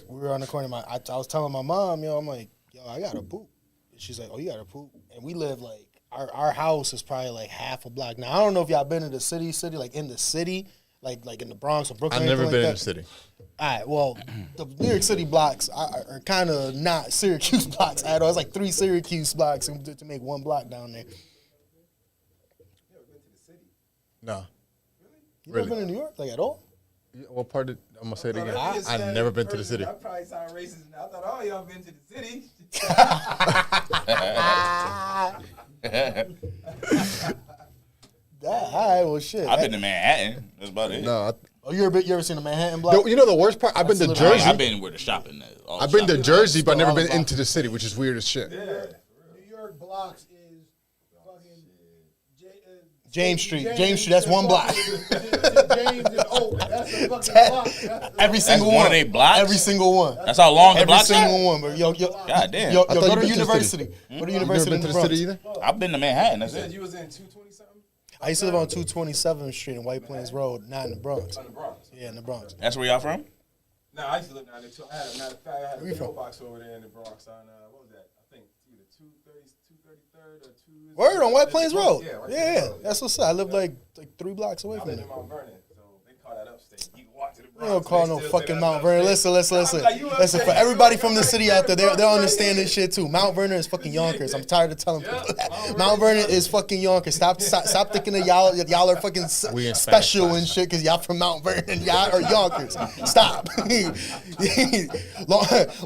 we were on the corner. I was telling my mom, I'm like, I gotta poop. And she's like, oh, you gotta poop, and we live like our house is probably like half a block. Now I don't know if y'all been to the city, like in the city, like in the Bronx or Brooklyn.
I've never been
like
in
that.
the city.
All right, well, the New York City blocks are kind of not Syracuse blocks at all. It's like 3 Syracuse blocks to make 1 block down there.
No.
You
Really?
never been to New York, like at all?
What part did I'm gonna say it again?
I
I've never been to the city.
I probably sound racist. I thought all y'all been to the city.
All right, well, shit.
I've been to Manhattan. That's about it.
No,
Oh, you ever seen the Manhattan block?
you know the worst part? I've been to
That's
Jersey.
I've been where the shopping is. All
I've been to
shopping.
Jersey, but I've never
all
been
about-
into the city, which is weird as shit.
New York blocks is fucking
James Street. James Street, that's 1 block.
James and Oak. That's a fucking block.
Every single
one
one.
of they blocks?
Every single one.
That's how long the
Every
blocks
single
are?
one. But yo,
God damn.
yo,
I thought
go
you
to
been to the
university.
city.
Go to
You never
university
been
in
to
the
the
Bronx.
city either?
I've been to Manhattan. That's
Said
it.
you was in 220 something
I used to live on 227th Street in White Plains Road, not in the Bronx.
on the Bronx.
Yeah, in the Bronx.
That's where y'all from?
No, I used to live down there too. I had a matter of fact, I had
Where
a
you from?
mailbox over there in the Bronx on what was that? I think either 233rd or 2.
Word on White Plains Road.
Yeah, White
Yeah,
Plains Road.
that's what's up. I live like 3 blocks away
I've
from
been
there.
in Mount Vernon, so they call that upstate. You can walk to the
We
Bronx.
don't call
they
no
still say
fucking
that's
Mount Vernon.
upstate.
Listen.
I'm like, you
Listen, for
upstate.
everybody from the
You
city out there, they'll
Bronx
understand
right
this shit too. Mount Vernon is fucking Yonkers. I'm tired of telling people that. Mount Vernon is fucking Yonkers. Stop thinking that y'all are fucking
We in
special
Spanish
and shit because y'all from Mount Vernon. Y'all are Yonkers. Stop.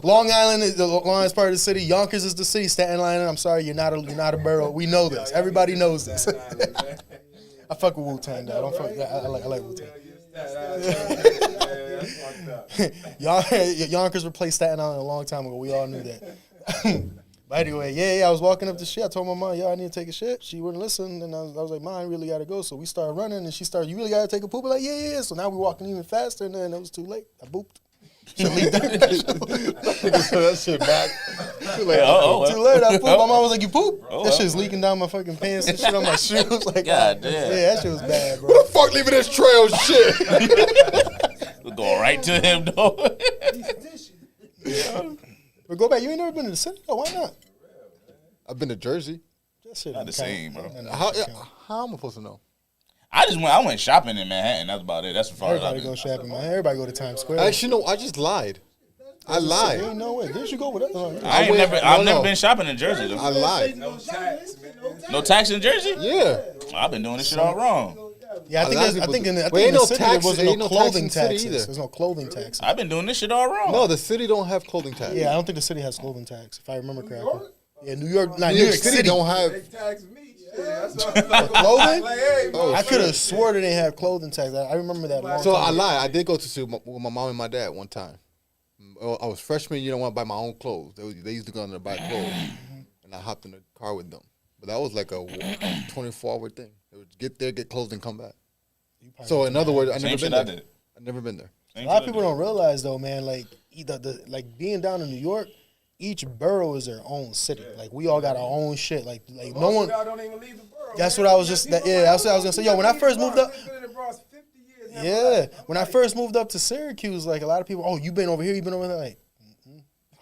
Long Island is the longest part of the city. Yonkers is the city. Staten Island, I'm sorry, you're not a borough. We know this. Everybody knows this. I fuck with Wu-Tang though. I like Wu-Tang. Yonkers replaced Staten Island a long time ago. We all knew that. But anyway, I was walking up the shit. I told my mom, I need to take a shit. She wouldn't listen, and I was like, Mom, I really got to go. So we started running, and she started, you really got to take a poop? I'm like, yeah. So now we're walking even faster, and then it was too late. I booped. So
that shit back.
Too late. Too late. I pooped. My mom was like, you poop? That shit's leaking down my fucking pants and shit on my shoes. Like,
God damn.
Yeah, that shit was bad, bro.
Who the fuck leaving this trail of shit?
We're going right to him, though.
Yeah. But go back. You ain't never been to the city? Oh, why not?
I've been to Jersey.
That shit
not the same, bro.
How am I supposed to know?
I went shopping in Manhattan. That's about it. That's as far as I've
Everybody
been.
go shopping, man. Everybody go to Times Square.
Actually, no. I just lied. I lied.
Ain't no way. Didn't you go with us?
I've never been shopping in Jersey, though.
I lied.
No tax in Jersey?
Yeah.
I've been doing this shit all wrong.
Yeah, I think in the city there wasn't no clothing taxes. There's no clothing taxes.
I've been doing this shit all wrong.
No, the city don't have clothing tax.
Yeah, I don't think the city has clothing tax, if I remember correctly. Yeah, New York
City don't have.
Clothing? I could have swore they didn't have clothing tax. I remember that.
So I lied. I did go to see with my mom and my dad one time. I was freshman. You don't want to buy my own clothes. They used to go in there to buy clothes, and I hopped in the car with them. But that was like a 24-hour thing. It would get there, get clothes, and come back. So in other words, I never been there. I've never been there.
A lot of people don't realize though, man. Like like being down in New York, each borough is their own city. Like we all got our own shit. Like no one.
Don't even leave the borough.
That's what I was just. That's what I was gonna say. Yo, when I first moved up. Yeah, when I first moved up to Syracuse, like a lot of people, oh, you been over here, you been over there. Like,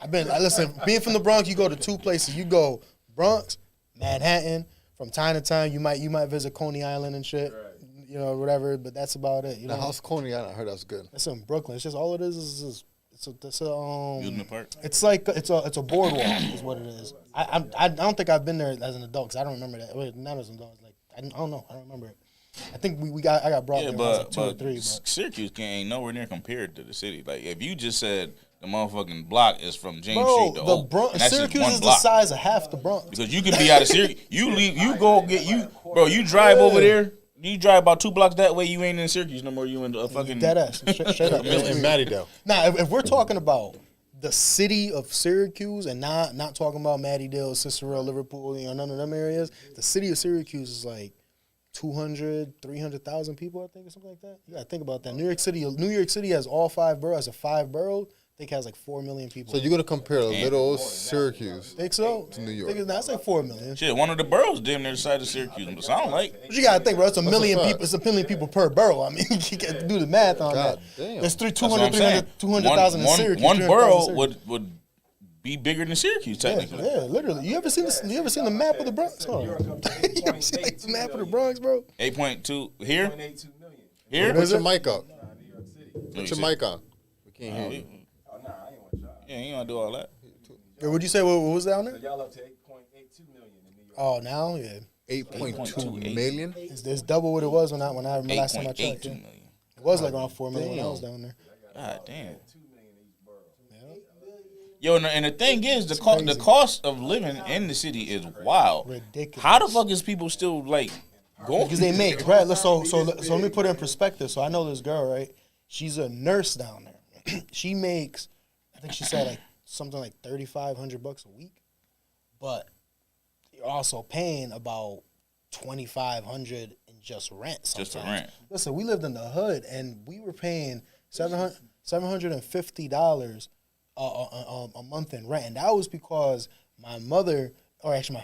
I've been. Listen, being from the Bronx, you go to two places. You go Bronx, Manhattan. From time to time, you might visit Coney Island and shit. Right. You know, whatever. But that's about it. You know,
how's Coney Island? I heard that's good.
It's in Brooklyn. It's just all it is it's a
Amusement park.
It's like it's a boardwalk is what it is. I don't think I've been there as an adult because I don't remember that. Wait, not as an adult. Like I don't know. I don't remember it. I think I got brought there when I was like 2 or 3. But
Syracuse ain't nowhere near compared to the city. Like if you just said the motherfucking block is from James Street to Oak,
Syracuse is the size of half the Bronx.
Because you can be out of Syracuse. You drive over there. You drive about 2 blocks that way. You ain't in Syracuse no more. You in a fucking
dead ass. Straight up.
in Mattydale.
Now, if we're talking about the city of Syracuse and not talking about Mattydale, Cicero, Liverpool, none of them areas, the city of Syracuse is like 200, 300,000 people, I think, or something like that. You got to think about that. New York City has all 5 boroughs. Has a 5 borough. I think it has like 4 million people.
So you're gonna compare a little Syracuse
think so?
To New York?
That's like 4 million.
Shit, one of the boroughs damn near the side of Syracuse. But sound like.
But you gotta think, bro. It's a million people. It's a million people per borough. I mean, you got do the math on that.
Damn.
There's 200,000 in Syracuse.
One borough would be bigger than Syracuse technically.
Yeah, literally. You ever seen the map of the Bronx? Huh? You ever seen the map of the Bronx, bro?
8.2 here.
8.82 million.
Here.
Put your mic up.
New York City.
Put your mic on. We can't hear you.
Yeah, you don't do all that.
Yeah, what'd you say? What was down there?
So y'all up to 8.82 million in New York.
Oh, now, yeah.
8.2 million?
It's double what it was when I last time I checked.
$8.82
Yeah.
million.
It was like around 4 million when I was down there.
God damn.
2 million each borough.
Yo, and the thing is, the cost of living in the city is wild.
Ridiculous.
How the fuck is people still like going?
Because they make right. So let me put it in perspective. So I know this girl, right? She's a nurse down there. She makes, I think she said like something like $3,500 a week, but you're also paying about $2,500 in just rent. Sometimes.
Just for rent.
Listen, we lived in the hood and we were paying $750 a month in rent, and that was because my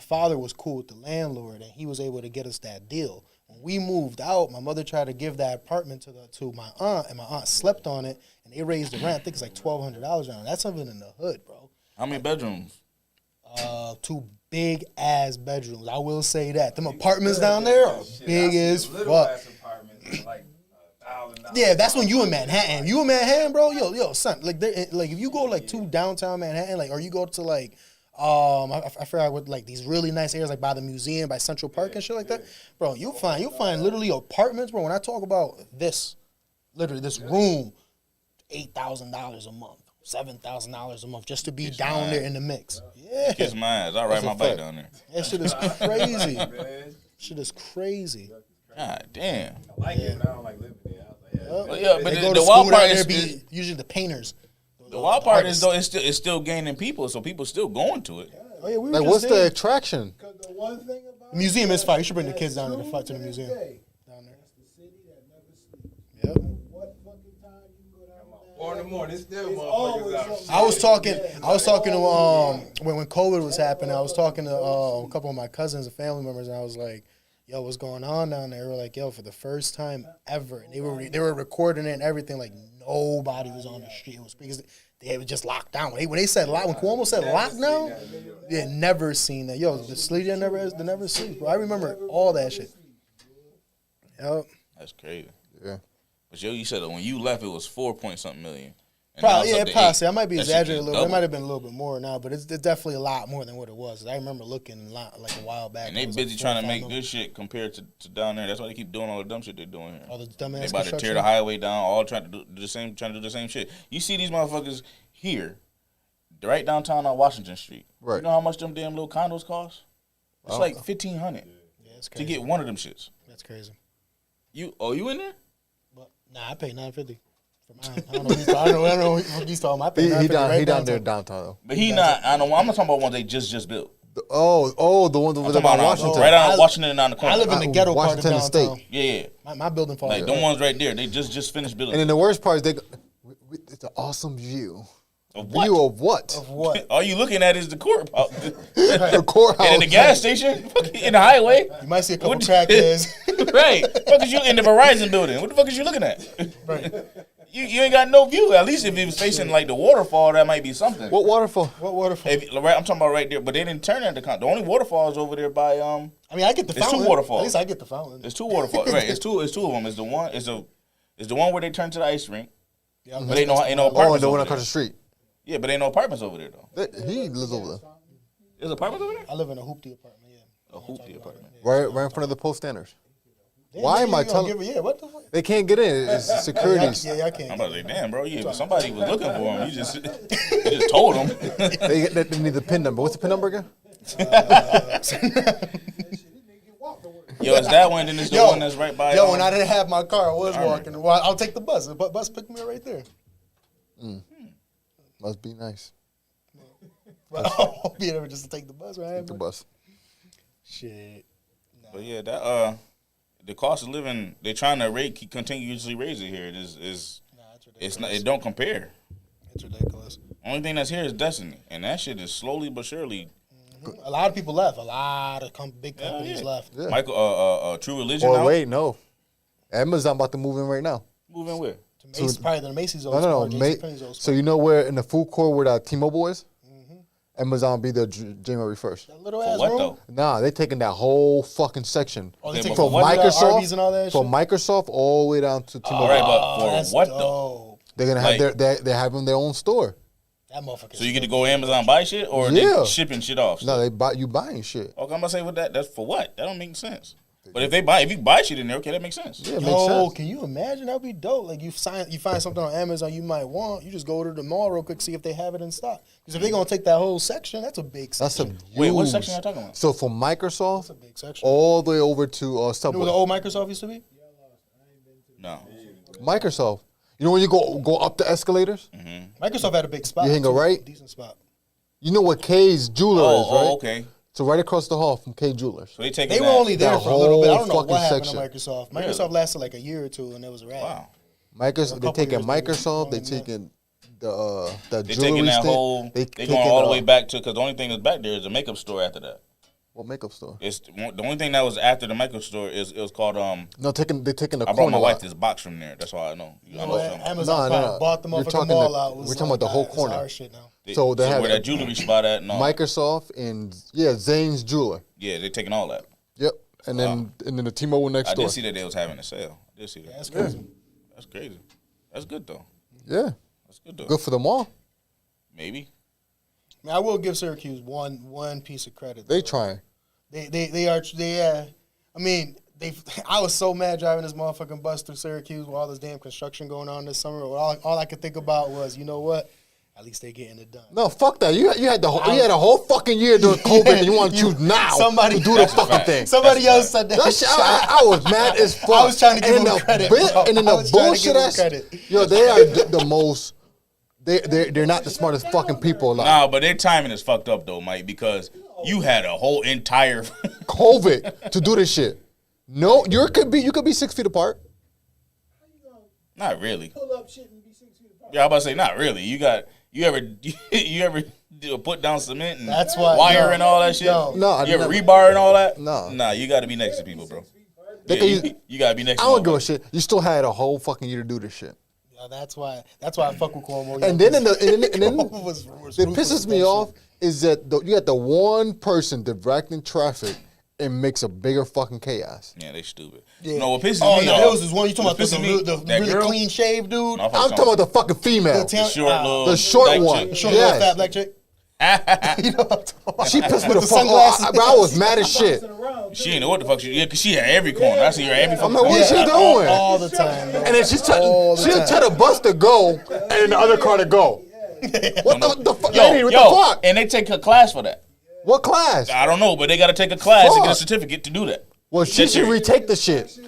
father was cool with the landlord, and he was able to get us that deal. When we moved out, my mother tried to give that apartment to my aunt, and my aunt slept on it, and they raised the rent. I think it's like $1,200 now. That's something in the hood, bro.
How many bedrooms?
2 big ass bedrooms. I will say that. Them apartments down there are big as fuck. Yeah, that's when you in Manhattan. You in Manhattan, bro? Yo, son. Like if you go like to downtown Manhattan, like, or you go to like, I forgot what, like these really nice areas, like by the museum, by Central Park and shit like that, bro. You'll find literally apartments, bro. When I talk about this, literally this room, $8,000 a month, $7,000 a month, just to be down there in the mix. Yeah,
Kiss my ass. I ride my bike down there.
That shit is crazy. Shit is crazy.
God damn.
I like it, but I don't like living there. I was like,
Yeah, but
They go to
the wild
school
part
down
is
there, be usually the painters.
the wild part is though it's still gaining people, so people still going to it.
Oh yeah, we were
Like,
just
what's
there.
the attraction?
Because the one thing about
The museum is fire. You should bring the
that
kids down there to
true
fight to the museum.
day,
Down there.
That's the city that never sleeps.
Yep.
What fucking time you go down there?
4 in the morning, it's still
It's
motherfuckers
always
out.
something.
I was talking to when COVID was happening. I was talking to a couple of my cousins and family members, and I was like, "Yo, what's going on down there?" They were like, "Yo, for the first time ever," and they were recording it and everything. Like nobody was on the street. It was because they were just locked down. When they said when Cuomo said lockdown, they had never seen that. Yo, the sleep they never sleep, bro. I remember all that shit. Yep.
That's crazy.
Yeah.
But yo, you said that when you left, it was 4 point something million. And
Probably,
now
yeah,
it's up to
possibly.
8.
I might be
That shit
exaggerating a
just
little bit. It
doubled.
might have been a little bit more now, but it's definitely a lot more than what it was. I remember looking like a while back.
And they
it was
busy
like
trying to
4 or 5
make
million.
good shit compared to down there. That's why they keep doing all the dumb shit they're doing here.
All the
They
dumbass
about to tear the highway down, all trying to do the same shit. You see these motherfuckers here, right downtown on Washington Street.
Right.
You know how much them damn little condos cost? It's like $1,500
Yeah, it's
to
crazy.
get one of them shits.
That's crazy.
You in there?
But nah, I pay $9.50 for mine. I don't know what he's talking. I pay $9.50
He down
right
there downtown though.
But he not. I don't. I'm not talking about ones they just built.
The one over
I'm
there
talking
by
about
Washington.
right out
I-
of Washington and on the corner.
I live in the ghetto part of
Washington
downtown.
State.
Yeah.
My building falls.
Like them ones right there. They just finished building.
And then the worst part is it's an awesome view.
Of what?
View of what?
Of what?
All you looking at is the court.
The courthouse.
And in the gas station, in the highway.
You might see a couple
What-
crackheads.
Right. Fuck is you in the Verizon building? What the fuck is you looking at?
Right.
You ain't got no view. At least if it was facing like the waterfall, that might be something.
What waterfall?
What waterfall?
Right, I'm talking about right there, but they didn't turn that into the only waterfall is over there by
I mean, I get the
It's two
fountain.
waterfalls.
At least I get the fountain.
There's two waterfalls. Right, it's two of them. It's the one where they turn to the ice rink.
Yeah,
But ain't no
Oh,
apartments
the one
over
across the
there.
street.
Yeah, but ain't no apartments over there though.
He lives over there.
There's apartments over there?
I live in a hoopty apartment. Yeah.
A hoopty apartment.
Right in front of the post standers.
Damn,
Why
nigga,
am I
you gonna
telling?
give it- Yeah, what the fuck?
They can't get in. It's securities.
Yeah, I can't.
I'm about to say, damn, bro, if somebody was looking for him, you just told them.
They need the PIN number. What's the PIN number again?
Yo, it's that one, then it's the one that's right by.
Yo, when I didn't have my car, I was
Armory.
walking. Well, I'll take the bus. The bus picked me up right there.
Must be nice.
But I'll be able just to take the bus, right?
The bus.
Shit.
But yeah, that the cost of living, they're trying to continuously raise it here. It is
Nah, it's ridiculous.
it's not, it don't compare.
It's ridiculous.
Only thing that's here is Destiny, and that shit is slowly but surely.
A lot of people left. A lot of big companies
yeah.
left.
Yeah.
Michael, True Religion.
Or
now?
wait, no. Amazon about to move in right now.
Moving where?
To Macy's, probably the Macy's old
No.
spot, JCPenney's old
So
spot.
you know where in the food court where that T-Mobile is? Amazon be there January 1st.
That little
For
ass
what
room.
though?
Nah, they taking that whole fucking section.
Oh, they
Yeah,
take
but
From
for what?
Arby's and all
Microsoft,
that
from
shit?
Microsoft all the way down to T-Mobile.
All right, but for
That's
what though?
dope.
They're gonna have
Like-
they're having their own store.
That motherfucker.
So you get to go Amazon buy shit, or
Yeah.
they shipping shit off?
No, you buying shit.
Okay, I'm gonna say with that. That's for what? That don't make sense. But if you buy shit in there, okay, that makes sense.
Yeah, it makes
Yo,
sense.
can you imagine? That'd be dope. Like you find something on Amazon you might want. You just go to the mall real quick, see if they have it in stock. Because if they're gonna take that whole section, that's a big
That's a
section.
Wait, what
huge-
section are you talking about?
So from Microsoft
That's a big section.
all the way over to
You know where
Subway.
the old Microsoft used to be?
No.
Microsoft. You know when you go up the escalators?
Microsoft had a big spot.
You hang a
too.
right?
Decent spot.
You know what K's Jeweler is, right?
Oh, okay.
So right across the hall from K Jewelers.
So they taking
They were
that.
only there
that
for a little bit. I don't know
whole
what
fucking
happened
section.
to Microsoft. Microsoft lasted like a year or two, and it was a wrap.
Wow.
Microsoft, they
couple
taking
years, maybe.
Microsoft, they
Longer than
taking the
They
jewelry
taking that
stand.
whole. They
taking
going all the way back to because the only thing that's back there is the makeup store. After that,
What makeup store?
it's the only thing that was after the makeup store is it was called
No, they taking the
I brought
corner
my wife
lot.
this box from there. That's all I know. You know
You know,
what I'm saying?
Amazon
No,
probably bought the
You're
motherfucking
talking
mall
the-
out. It was
we're talking about the whole
it's
corner.
our shit now.
So they have
where that jewelry spot at. No.
Microsoft and Zane's Jeweler.
Yeah, they're taking all that.
Yep, and then the T-Mobile next
I
door.
did see that they was having a sale. I did see that.
That's crazy.
That's crazy. That's good though.
Yeah,
That's good though.
good for them all.
Maybe.
I mean, I will give Syracuse one piece of credit.
They
though.
trying.
They are. I mean, I was so mad driving this motherfucking bus through Syracuse with all this damn construction going on this summer. All I could think about was, you know what? At least they getting it done.
No, fuck that. You had you had a whole fucking year during COVID, and you want to choose now to do the fucking thing.
Somebody else said that.
That shit, I was mad as fuck.
I was trying to give them credit, bro.
And then the bullshit ass. Yo, they are the most. They're not the smartest fucking people alive.
Nah, but their timing is fucked up though, Mike, because you had a whole entire
COVID to do this shit. No, you could be 6 feet apart.
Not really.
Pull up shit and be 6 feet apart.
Yeah, I'm about to say not really. You ever put down cement and
That's why,
wire and all that shit?
No,
you ever rebar and all that?
No.
Nah, you got to be next to people, bro.
They
Yeah,
can
you got to be next
I
to
don't
people.
give a shit. You still had a whole fucking year to do this shit.
Yeah, that's why I fuck with Cuomo.
And then
Cuomo was
it pisses me off is that you got the one person directing traffic and makes a bigger fucking chaos.
Yeah, they stupid.
Yeah.
No, what pisses
Oh,
me
no,
off.
there was this one you talking
what
about
pisses
the
that
really
girl?
clean shaved dude.
No,
I'm talking about the fucking female.
the short little
The short
black
one.
chick.
Short
Yes.
little fat black chick. You know what I'm talking about?
She pissed me the
With
fuck off.
sunglasses.
I was mad as shit.
She ain't know what the fuck she. Yeah, cause she had every corner. I see her every.
I'm like, what is she
Yeah,
doing?
all the time.
And then she'll
All the time.
tell the bus to go and then the other car to go. What the fuck?
Yo,
Lady, what
yo,
the fuck?
and they take a class for that.
What class?
I don't know, but they got to take a class to get a
Fuck.
certificate to do that.
Well, she should retake the shit.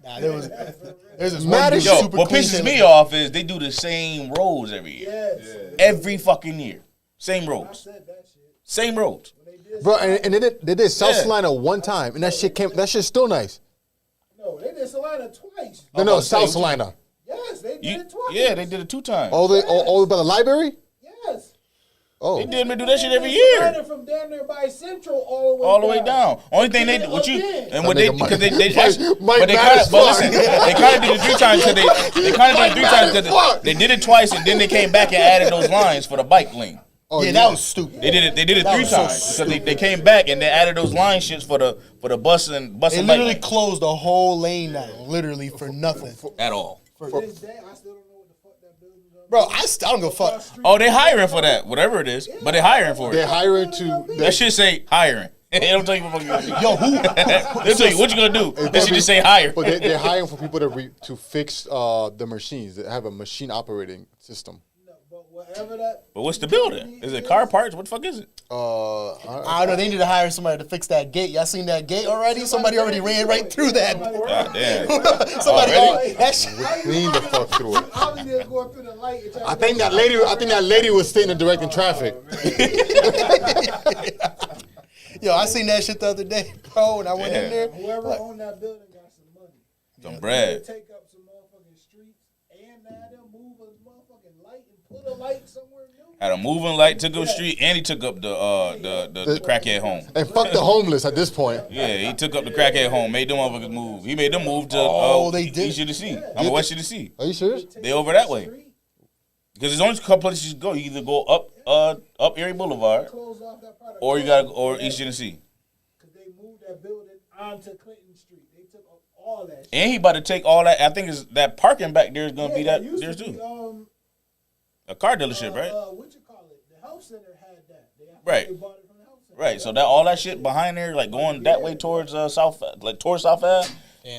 Nah, there's this
Mad
one
as
dude
Yo,
super
what
clean
pisses
shaven.
me off is they do the same roads every year.
Yes.
Every fucking year. Same roads.
Said that shit.
Same roads.
Bro, and they did South
Yeah.
Salina one time, and that shit's still nice.
No, they did Salina twice.
No,
about to say,
South Salina.
Yes, they did
You,
it twice.
yeah, they did it 2 times.
All the way by the library?
Yes.
Oh.
They did me do that shit every
Salina
year.
from down there by Central all the way
Down. Only thing they did, what you,
Again.
and what
That
they,
nigga
because they
Mike-
actually,
Mike
but they
mad
kind
as
of, but
fuck.
listen, they kind of did it 3 times because they kind of did it 3 times
as
because
fuck.
they did it twice and then they came back and added those lines for the bike lane.
Oh,
Yeah, that was stupid.
They did it
That
3
was so
times because they came back and they added those line shits for the bus and
They
bike
literally
lane.
closed the whole lane down, literally for nothing.
At all.
To this day, I still don't know what the fuck that building's on.
Bro, I don't give a fuck.
Oh, they hiring for that, whatever it is, but they hiring for
They're
it.
hiring to.
That shit say hiring. They don't tell you what fucking.
Yo, who?
They tell you what you gonna do. That shit just say hire.
But they're hiring for people to fix the machines. They have a machine operating system.
No, but whatever that.
But what's the building? Is it car parts? What the fuck is it?
I don't know. They need to hire somebody to fix that gate. Y'all seen that gate already? Somebody already ran right through that.
God damn.
Somebody.
Already?
That shit.
Clean the fuck through it.
I was there going through the light. And
I think that lady was sitting and directing traffic.
Yo, I seen that shit the other day, bro, and I went in there.
Whoever owned that building got some money.
Some bread.
They take up some motherfucking streets and now they'll move a motherfucking light and put a light somewhere new.
Had a moving light, took up the street, and he took up the crackhead home.
And fuck the homeless at this point.
Yeah, he took up the crackhead home, made them motherfuckers move. He made them move to
they did?
East of the Sea. I mean West of the Sea.
Are you serious?
They over that way. Because there's only a couple places you can go. You either go up Erie Boulevard,
Close off that part of
or you gotta or East of the Sea.
because they moved that building onto Clinton Street. They took up all that shit.
And he about to take all that. I think is that parking back there is gonna be that
it used
there's
to be,
too. A car dealership, right?
What you call it? The health center had that.
Right.
They bought it from the health center.
Right. So that all that shit behind there, like going that way towards South, like towards South Ave.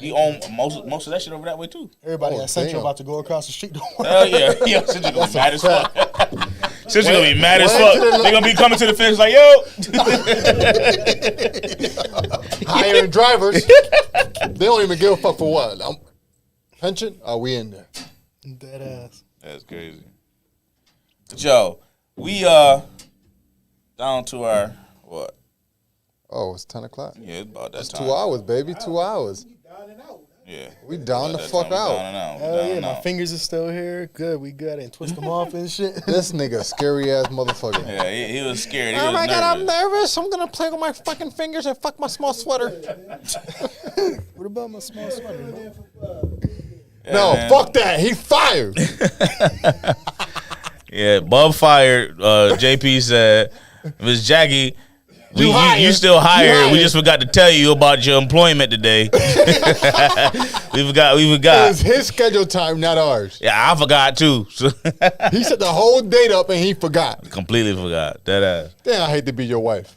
He owned most of that shit over that way too.
Everybody
Oh,
at Central
damn.
about to go across the street. Don't worry.
Hell yeah. Yo, Central gonna be mad as fuck. Central gonna be mad as fuck. They gonna be coming to the fence like, yo.
Hiring drivers. They don't even give a fuck for what? Pension? Are we in there?
Dead ass.
That's crazy. But yo, we down to our what?
Oh, it's 10 o'clock.
Yeah, it's about that
It's
time.
2 hours, baby. 2 hours.
Down and out.
Yeah.
We down the
About that
fuck
time. We
out.
Down and out. We
Hell
down
yeah,
and
my
out.
fingers are still here. Good, we good. And twist them off and shit.
This nigga, scary ass motherfucker.
Yeah, he was scared. He
Oh
was
my god, I'm
nervous.
nervous. I'm gonna play with my fucking fingers and fuck my small sweater.
What about my small sweater? bro?
Yeah,
No,
man.
fuck that. He fired.
Yeah, Bub fired. JP said, Miss Jackie, you still hired. We just forgot to tell you about your employment today. we forgot.
It was his schedule time, not ours.
Yeah, I forgot too. So
He set the whole date up and he forgot.
completely forgot. That ass.
Damn, I hate to be your wife.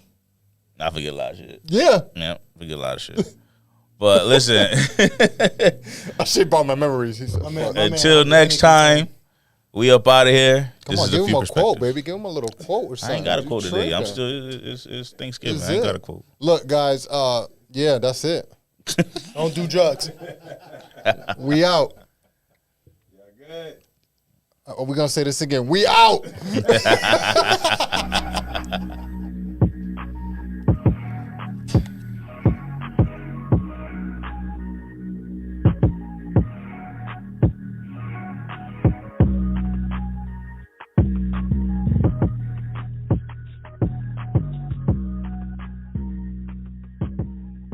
I forget a lot of shit.
Yeah.
Yeah, forget a lot of shit. But listen,
I shit brought my memories. He said,
My man-
fuck.
my man-
until next time, We up out of here.
Come on, give him a quote, baby. Give him a little quote or something.
I ain't got a quote today. I'm still. It's Thanksgiving. I ain't got a quote.
Look, guys. Yeah, that's it.
Don't do drugs.
We out.
Yeah, good.
Are we gonna say this again? We out.